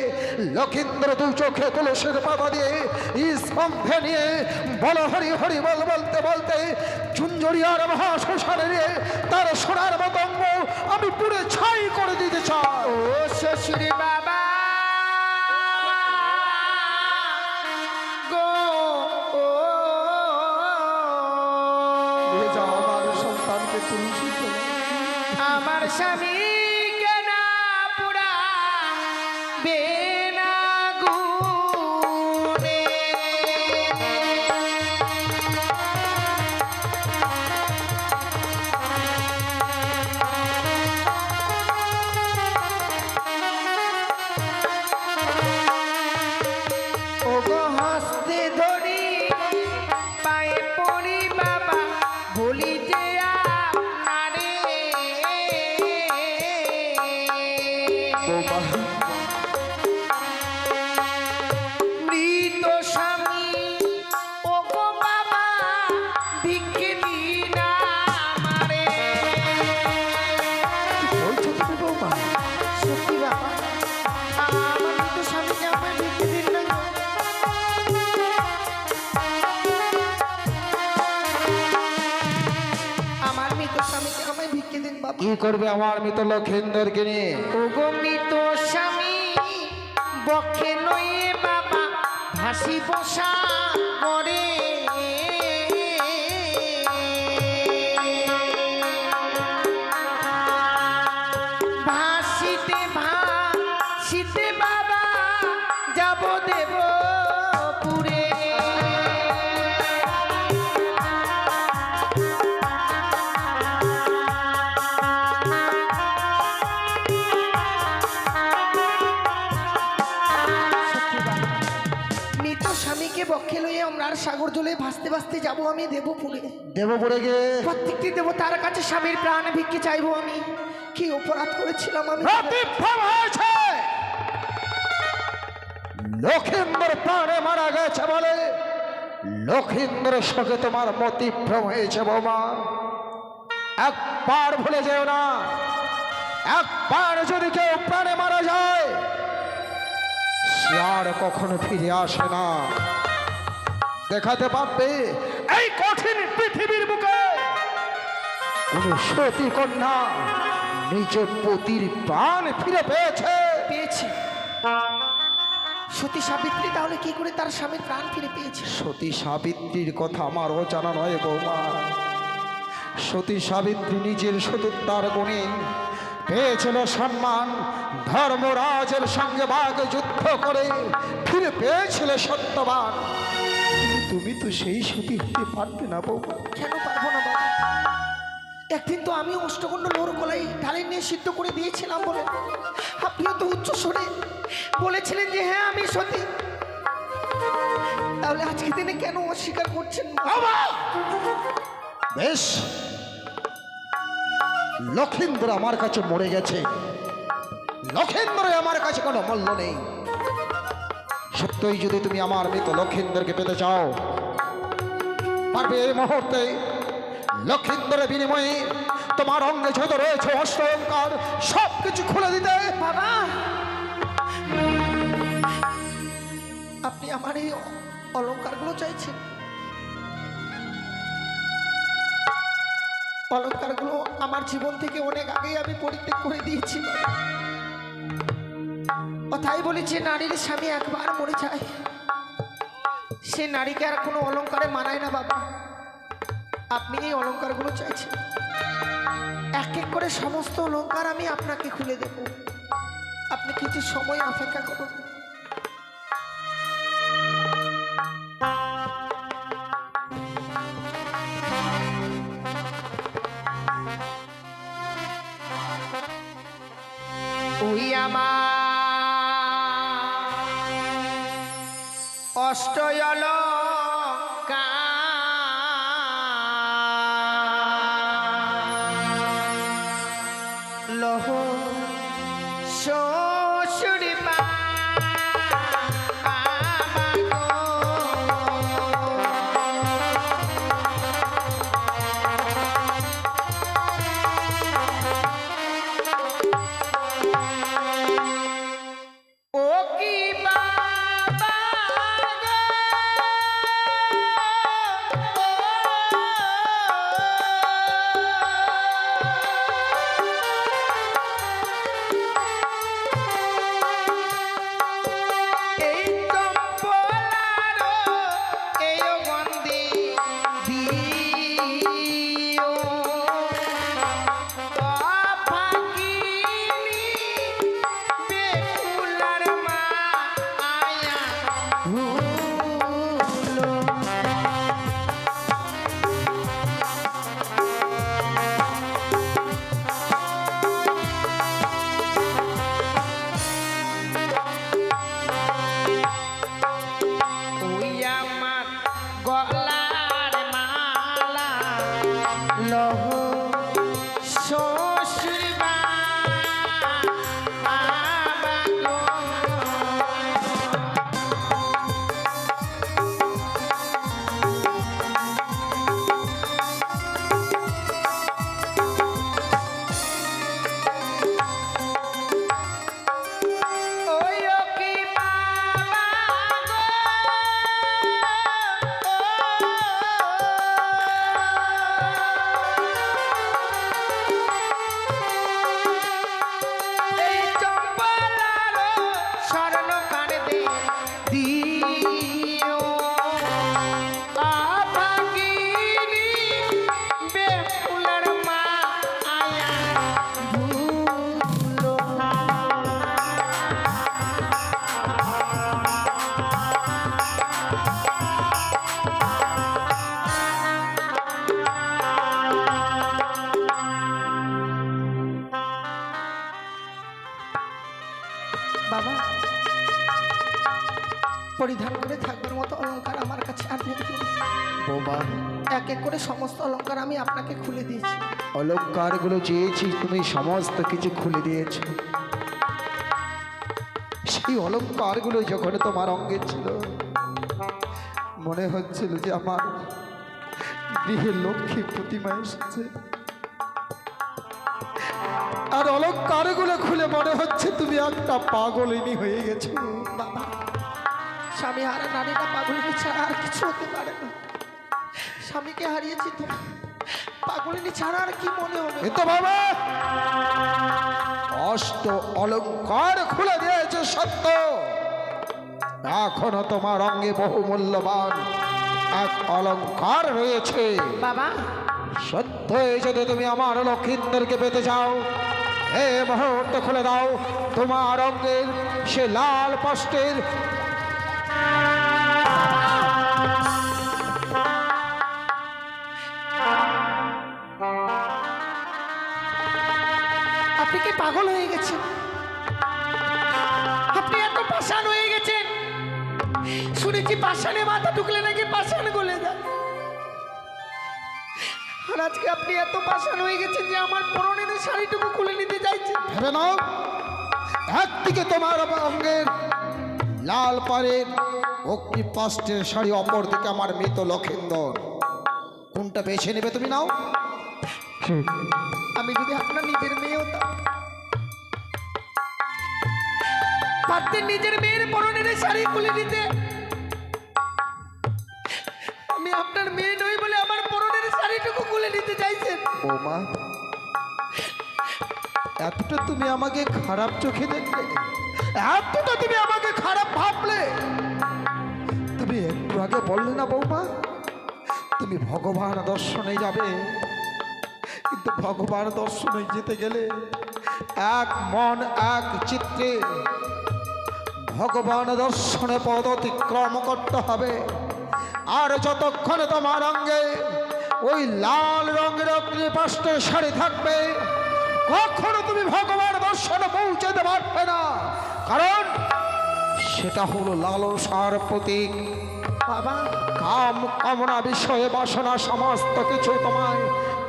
লক্ষিন্দর 2 চোখে তুলসীর পাতা দিয়ে স্কন্ধে নিয়ে বল হরি হরি বল বলতে বলতে কুঞ্জরিয়ার মহাশ্মশানে নিয়ে তার সোনার মতঙ্গ আমি পুরো ছাই করে দিতে চাই। ও শ্বশুরি বাবা গো, ও নিয়ে যাও আমার সন্তানকে তুলসী তলায়। আমার বৌমা মৃত স্বামী ও গো বাবা ভিক্ষে দিন আমারে। বলছো তুমি বৌমা? সত্যি বাবা, আমার মৃত স্বামীকে আমায় ভিক্ষে দিন না গো। আমার মৃত স্বামীকে আমায় ভিক্ষে দিন বাবা। কি করবে আমার মৃত লক্ষিন্দরকে নিয়ে? ও গো মৃত স্বামী বক্ষে লয়ে বাবা ভাসি বসা করে। ভাসিতে ভাসিতে বাবা যাব দেব পুরে। মৃত স্বামীকে বক্ষে লইয়ে আমরা আর সাগর জলে ভাসতে ভাসতে যাবো আমি দেবপুরে। দেবপুরে গিয়ে প্রত্যেকটি দেবতার কাছে স্বামীর প্রাণ ভিক্ষে চাইবো আমি। কি অপরাধ করেছিলাম আমি? প্রতিফল হয়েছে। লক্ষিন্দর প্রাণে মারা গেছে বলে লক্ষিন্দরের সঙ্গে তোমার মতিভ্রম হয়েছে বৌমা। একবার ভুলে যেও না, একবার যদি কেউ প্রাণে মারা যায় সে আর কখনো ফিরে আসে না। দেখাতে পারবে এই কঠিন পৃথিবীর বুকে কোন সতী কন্যা নিজের পতির প্রাণ ফিরে পেয়েছে? পেয়েছি। সতী সাবিত্রী তাহলে কি করে তার স্বামীর প্রাণ ফিরে পেয়েছে? সতী সাবিত্রীর কথা আমার অজানা নয় বৌমা। সতী সাবিত্রী নিজের সতীত্বার গুণে পেয়েছিল সম্মান। ধর্মরাজের সঙ্গে বাঘ যুদ্ধ করে ফিরে পেয়েছিল সত্যবান। তুমি তো সেই সতী হতে পারবে না বৌমা। কেন পারবো না বাবা? একদিন তো আমি অষ্টকণ্ড লোর গলায় ঢালে নিয়ে সিদ্ধ করে দিয়েছিলাম বলে আপনিও তো উচ্চ স্বরে বলেছিলেন যে হ্যাঁ আমি সতী। তাহলে আজকে দিনে কেন অস্বীকার করছেন বাবা? বেশ, লক্ষিন্দর আমার কাছে মরে গেছে। লক্ষিন্দরে আমার কাছে কোনো মূল্য নেই। সত্যই যদি তুমি আমার মৃত লক্ষিন্দরকে পেতে চাও পারবে এই মুহূর্তে লক্ষিন্দরের বিনিময়ে তোমার অঙ্গে যত রয়েছে অষ্ট অলঙ্কার সব কিছু খুলে দিতে। বাবা, আপনি আমার এই অলঙ্কারগুলো চাইছেন? অলঙ্কারগুলো আমার জীবন থেকে অনেক আগেই আমি পরিত্যাগ করে দিয়েছি বাবা। কথাই বলেছি নারীর স্বামী একবার মরে যায়, সে নারীকে আর কোনো অলঙ্কারে মানায় না বাবা। আপনি এই অলঙ্কারগুলো চাইছেন, এক এক করে সমস্ত অলঙ্কার আমি আপনাকে খুলে দেব। আপনি কিছু সময় অপেক্ষা করুন। ওই আমার অষ্টয়লঙ্কার লহ শ্বশুরি ও কি বাবা গো বাবা, পরিধান করে থাকবার মতো অলংকার আমার কাছে আর নেই। বৌমা, এক এক করে সমস্ত অলংকার আমি আপনাকে খুলে দিয়েছি। অলঙ্কারগুলো চেয়েছি, তুমি সমস্ত কিছু খুলে দিয়েছো। সেই অলঙ্কারগুলো যখন তোমার অঙ্গে ছিল, মনে হচ্ছিল যে আমার গৃহে লক্ষ্মী প্রতিমা এসেছে। আর অলঙ্কারগুলো খুলে মনে হচ্ছে তুমি একটা পাগলিনী হয়ে গেছো। বাবা, স্বামী হারা নারীরা পাগলিনী ছাড়া আর কিছু হতে পারে না। স্বামীকে হারিয়েছি তো পাগলিনী ছাড়া আর কি মনে হবে? কিন্তু বাবা, অষ্ট অলঙ্কার খুলে দিয়েছে সত্য, এখনো তোমার অঙ্গে বহু মূল্যবান এক অলঙ্কার রয়েছে। বাবা, সত্য যদি তুমি আমার লক্ষিন্দরকে পেতে চাও, এই মুহূর্তে খুলে দাও তোমার অঙ্গের সে লাল পষ্টের। আপনি কি পাগল হয়ে গেছেন? আপনি এত পাষাণ হয়ে গেছেন। শুনেছি পাষাণে মাথা ঢুকলে নাকি পাষাণ গলে যায়। আর আজকে আপনি এত পাষাণ হয়ে গেছেন যে আমার পরনের শাড়িটুকু খুলে নিতে চাইছেন। ভেবে নাও, একদিকে তোমার অঙ্গের লাল পাড়ের অগ্নি পষ্টের শাড়ি, অপর দিকে আমার মৃত লক্ষিন্দর। কোনটা বেছে নেবে তুমি? নাও। আমি যদি আপনার নিজের মেয়ে হতাম, পারতেন নিজের মেয়ের পরনের শাড়ি খুলে নিতে। আমি আপনার মেয়ে নই বলে আমার পরনের শাড়িটুকু খুলে নিতে চাইছেন। বৌমা, এতটা তুমি আমাকে খারাপ চোখে দেখলে, এতটা তুমি আমাকে খারাপ ভাবলে। তুমি একটু আগে বললে না বৌমা, তুমি ভগবান দর্শনে যাবে, কিন্তু ভগবান দর্শনে যেতে গেলে এক মন এক চিত্তে ভগবান দর্শনে পদ অতিক্রম করতে হবে। আর যতক্ষণ তোমার অঙ্গে ওই লাল রঙের অগ্নিপাষ্টের শাড়ি থাকবে, কখনো তুমি ভগবান দর্শনে পৌঁছাতে পারবে না, কারণ সেটা হলো লালসার প্রতীক। বাবা, কাম কামনা বিষয়ে বাসনা সমস্ত কিছু তোমায়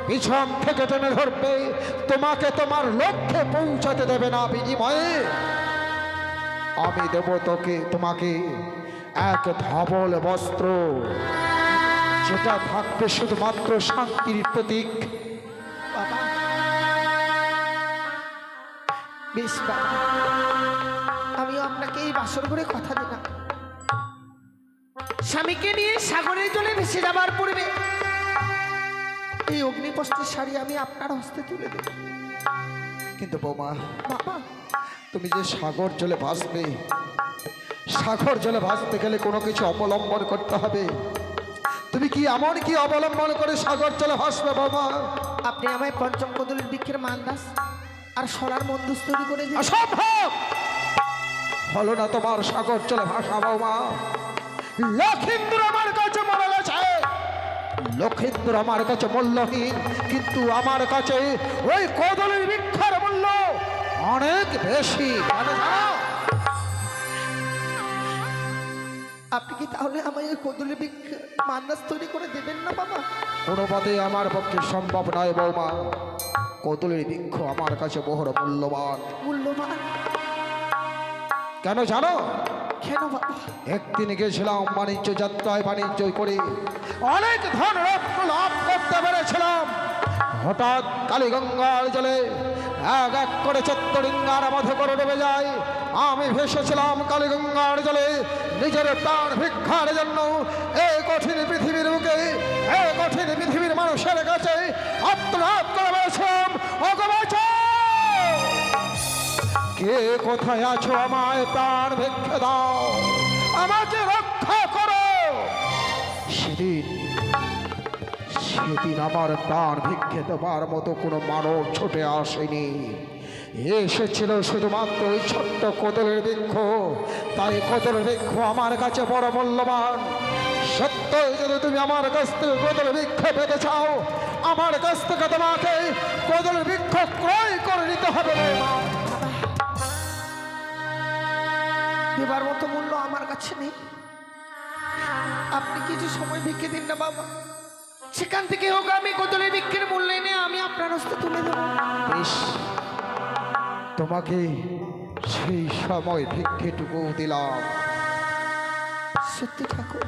পিছন থেকে টেনে ধরবে, তোমাকে তোমার লক্ষ্যে পৌঁছাতে দেবে না। বিনিময়ে আমি দেব তোমাকে এক ধবল বস্ত্র, যেটা থাকবে শুধুমাত্র শান্তির প্রতীক। বাবা, বেশ বাবা, আমিও আপনাকে এই বাসর ঘরে কথা দিলাম। স্বামীকে নিয়ে সাগরের জলে ভেসে যাবার পূর্বে এই অগ্নিপষ্টের শাড়ি আমি আপনার হস্তে তুলে দেব। কিন্তু বৌমা, বাবা, তুমি যে সাগর জলে ভাসবে, সাগর জলে ভাসতে গেলে কোনো কিছু অবলম্বন করতে হবে। তুমি কি এমন কি অবলম্বন করে সাগর জলে ভাসবে বাবা? আপনি আমায় পঞ্চম কদলের বৃক্ষের মান্দাস আর সরার মন্দুস তৈরি করে দিন। অসম্ভব হলো না তোমার সাগর জলে ভাসা বৌমা। লক্ষিন্দর আমার কাছে মারা গেছে, লক্ষিন্দর আমার কাছে মূল্যহীন, কিন্তু আমার কাছে ওই কদলের বৃক্ষের মূল্য অনেক বেশি। আপনি কি তাহলে আমায় ওই কদলের বৃক্ষ মান্দাস তৈরি করে দেবেন না বাবা? কোনো পথে আমার পক্ষে সম্ভব নয় বৌমা। কদলের বৃক্ষ আমার কাছে বহু মূল্যবান। মূল্যবান? কেন জানো? কেন বাবা? একদিন গেছিলাম বাণিজ্য যাত্রায়, বাণিজ্য করে অনেক ধন রত্ন লাভ করতে পেরেছিলাম। হঠাৎ কালীগঙ্গার জলে এক এক করে 14 ডিঙ্গার মধ্যে করে ডুবে যায়। আমি ভেসেছিলাম কালীগঙ্গার জলে নিজের প্রাণ ভিক্ষার জন্য। এই কঠিন পৃথিবীর বুকে, এই কঠিন পৃথিবীর মানুষের কাছে আত্মনাদ করে বলেছিলাম, কে কোথায় আছো, আমায় প্রাণ ভিক্ষা দাও, আমাকে রক্ষা করো। সেদিন আমার প্রাণ ভিক্ষে দেবার মতো কোনো মানব ছুটে আসেনি। এসেছিল শুধুমাত্র ওই ছোট্ট কদলের বৃক্ষ। তাই কদলের বৃক্ষ আমার কাছে বড় মূল্যবান। সত্যই যদি তুমি আমার কাছ থেকে কদলের বৃক্ষ পেতে চাও, আমার কাছ থেকে তোমাকে কদলের বৃক্ষ ক্রয় করে নিতে হবে। দেবার মতো মূল্য আমার কাছে নেই। আপনি কিছু সময় ভিক্ষে দিন না বাবা, সেখান থেকে হোক আমি কদলের ভিক্ষের মূল্য এনে আমি আপনার হস্তে তুলে দেবো। বেশ, তোমাকে সেই সময় ভিক্ষেটুকু দিলাম। সত্যি ঠাকুর,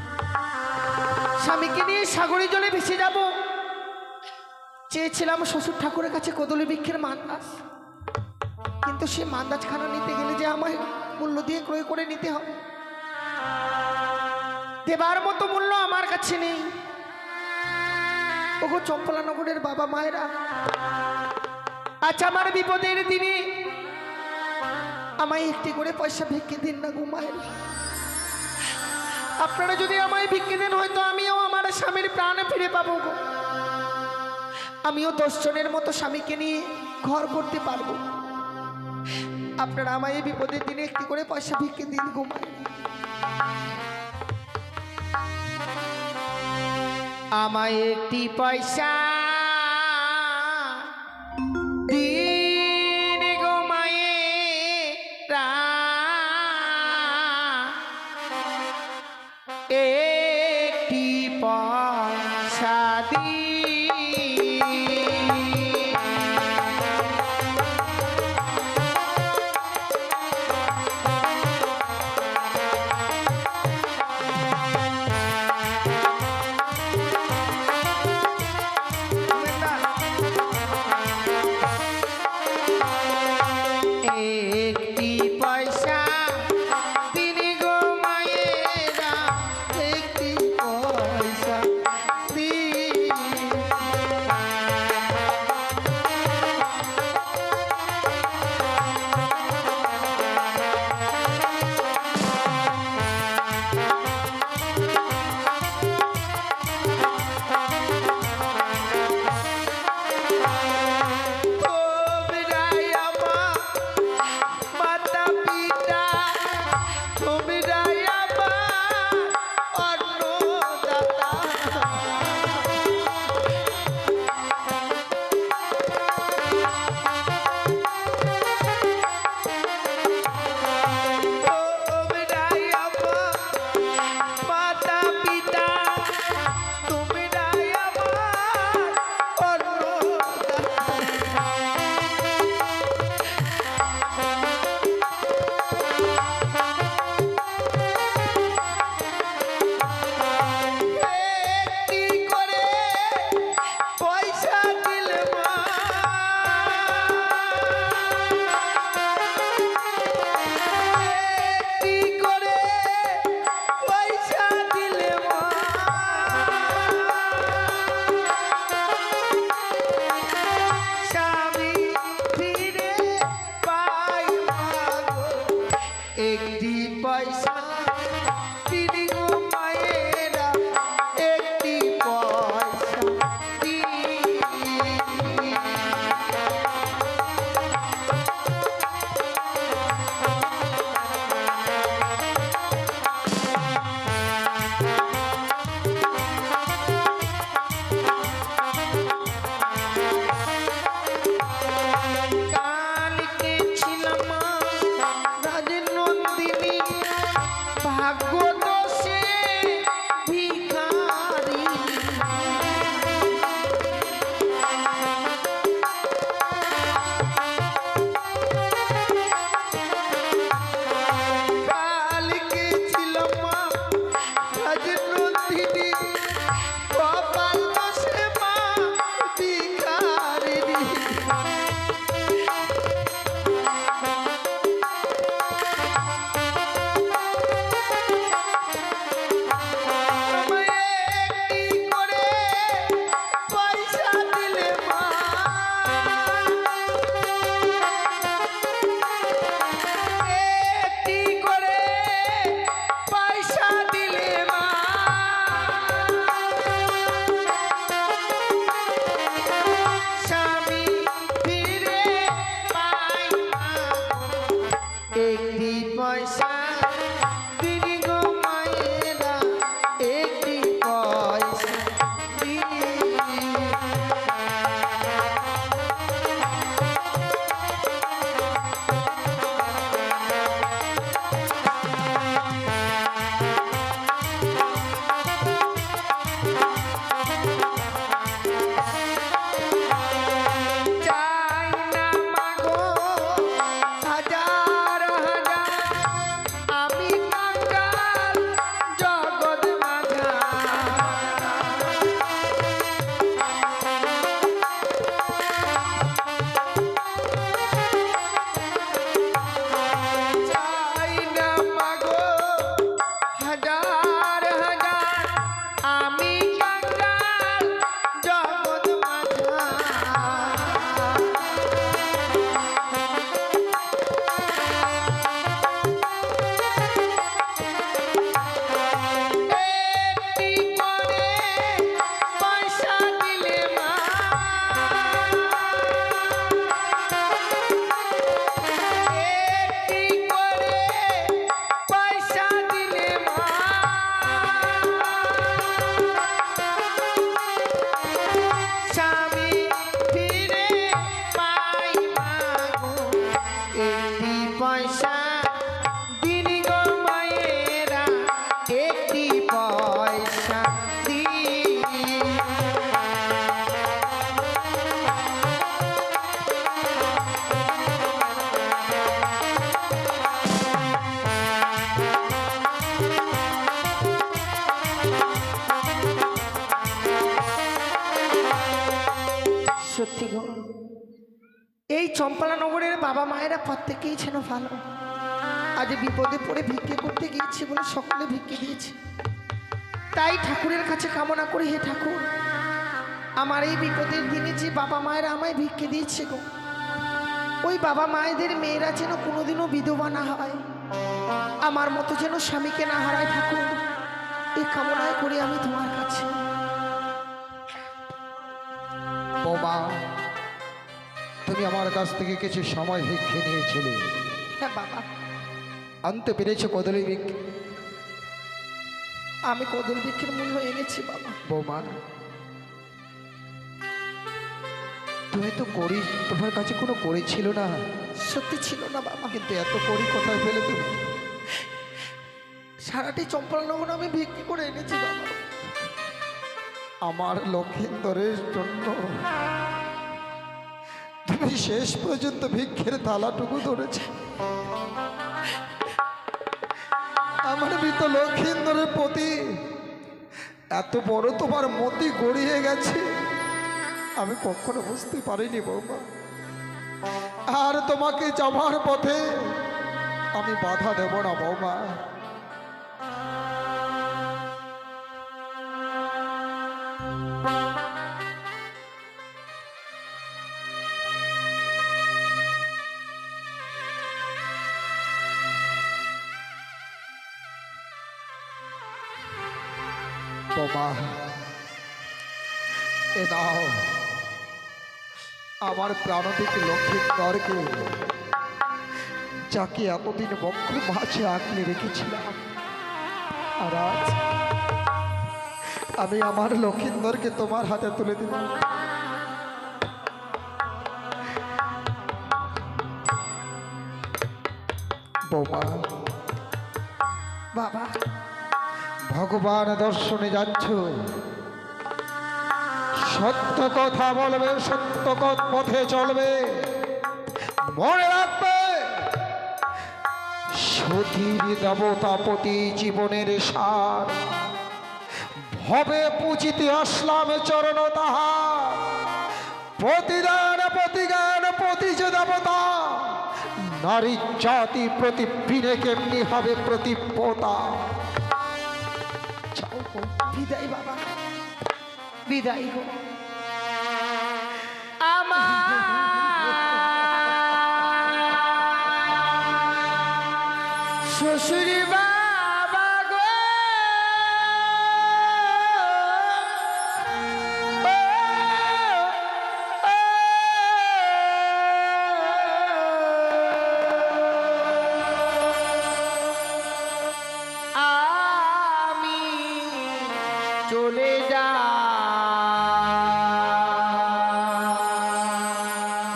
স্বামীকে নিয়ে সাগরে জলে ভেসে যাব চেয়েছিলাম শ্বশুর ঠাকুরের কাছে কদলী বৃক্ষের মান্দাজ, কিন্তু সে মান্দাজ খানা নিতে গেলে যে আমায় মূল্য দিয়ে ক্রয় করে নিতে হবে। দেবার মতো মূল্য আমার কাছে নেই। ওগো চম্পলানগরের বাবা মায়েরা, আচ্ছা আমার বিপদের দিনে আমায় একটি করে পয়সা ভিক্ষে দিন না গো মায়ের। আপনারা যদি আমায় ভিক্ষে দেন হয়তো আমিও আমার স্বামীর প্রাণ ফিরে পাবো গো। আমিও 10 জনের মতো স্বামীকে নিয়ে ঘর করতে পারবো। আপনারা আমায় এই বিপদের দিনে একটি করে পয়সা ভিক্ষে দিন গো মায়ের। আমায় একটি পয়সা দিন গো মায়েরা, একটি পয়সা দিন। পয়সা দিন গো মায়েরা, একটি পয়সা দিন। সত্যি গো, এই চম্পালা নগরের বাবা মায়েরা প্রত্যেকেই ছিল ভালো। আজ বিপদে পড়ে ভিক্ষে করতে গিয়েছি বলে সকলে ভিক্ষে দিয়েছে। তাই ঠাকুরের কাছে কামনা করি, হে ঠাকুর, আমার এই বিপদের দিনে যে বাবা মায়েরা আমায় ভিক্ষে দিয়েছে গো, ওই বাবা মায়েদের মেয়েরা যেন কোনোদিনও বিধবা না হয়, আমার মতো যেন স্বামীকে না হারায়। ঠাকুর, এই কামনায় করি আমি তোমার কাছে। বৌমা, তুমি আমার কাছ থেকে কিছু সময় ভিক্ষে নিয়েছিলে, হ্যাঁ বাবা, আনতে পেরেছো কদলী ভিক্ষে? আমি কদল বৃক্ষের মূল্য এনেছি বাবা। বৌমা, তুমি তো করি তোমার কাছে কোনো করি ছিল না, সত্যি ছিল না বাবা, কিন্তু এত করি কোথায় পেলে তুমি? সারাটি চম্পালনগর আমি বিক্রি করে এনেছি বাবা। আমার লক্ষিন্দরের জন্য তুমি শেষ পর্যন্ত ভিক্ষের থালাটুকু ধরেছে। আমার মৃত লক্ষিন্দরের প্রতি এত বড় তোমার মতি গড়িয়ে গেছে আমি কখনো বুঝতে পারিনি বৌমা। আর তোমাকে যাওয়ার পথে আমি বাধা দেব না বৌমা। বৌমা, এ নাও আমার প্রাণদিক লক্ষিন্দরকে, যাকে এতদিন বক্ষর মাঝে আঁকড়ে রেখেছিলাম, আর আজ আমি আমার লক্ষিন্দরকে তোমার হাতে তুলে দিলাম। বৌমা, বাবা, ভগবান দর্শনে যাচ্ছ, সত্য কথা বলবে, সত্য পথে চলবে, মনে রাখবে সতীর দেবতাপতি জীবনের সার, ভবে পুজিতে আসলাম চরণ তাহার, প্রতিদান প্রতিজ্ঞান প্রতি যে দেবতা, নারী জাতি প্রতি পিনে কেমনি হবে প্রতিপতা। বিদায় বাবা, বিদায় গো। আমার শ্বশুর বাবা গো, আমি চলে যা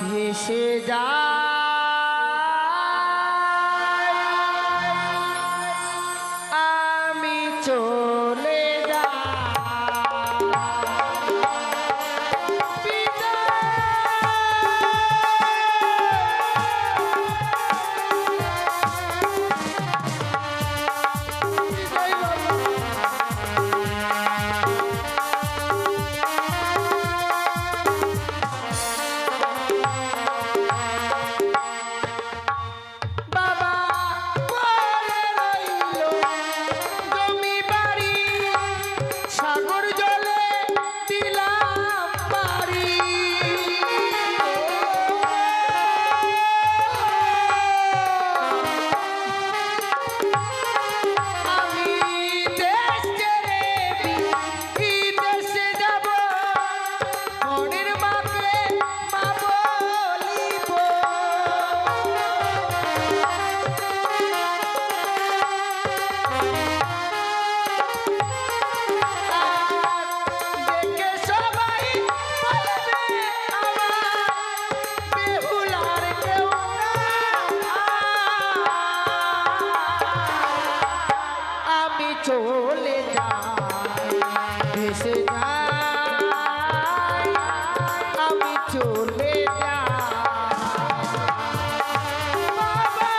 ভেসে যা, আমি চলে যা। চলে যাই ভেসে যাই আমি চলে যাই বাবা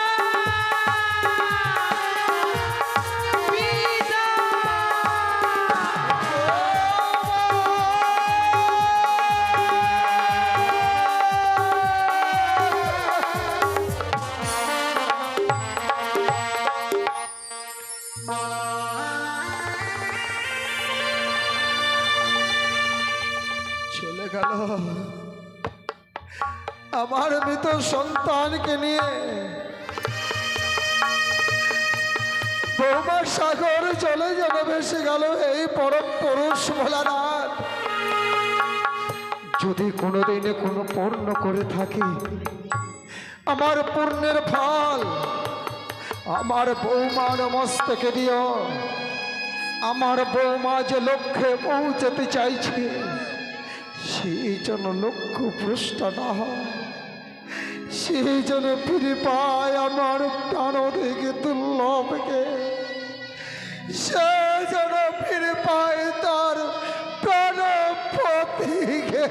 চলে গেল আমার মৃত সন্তানকে নিয়ে বৌমা সাগর চলে যেন ভেসে গেল এই পরম পুরুষ ভোলানাথ। যদি কোনোদিনে কোনো পূর্ণ করে থাকি আমার পুণ্যের ফল আমার বৌমার মস্তকে দিও। আমার বৌমা যে লক্ষ্যে পৌঁছতে চাইছে সেই যেন লক্ষ্য ভ্রষ্ট না হয়, সেই যেন ফিরে পায় আমার প্রাণ থেকে দুর্লভকে, সে যেন ফিরে পায় তার প্রাণপতিকে।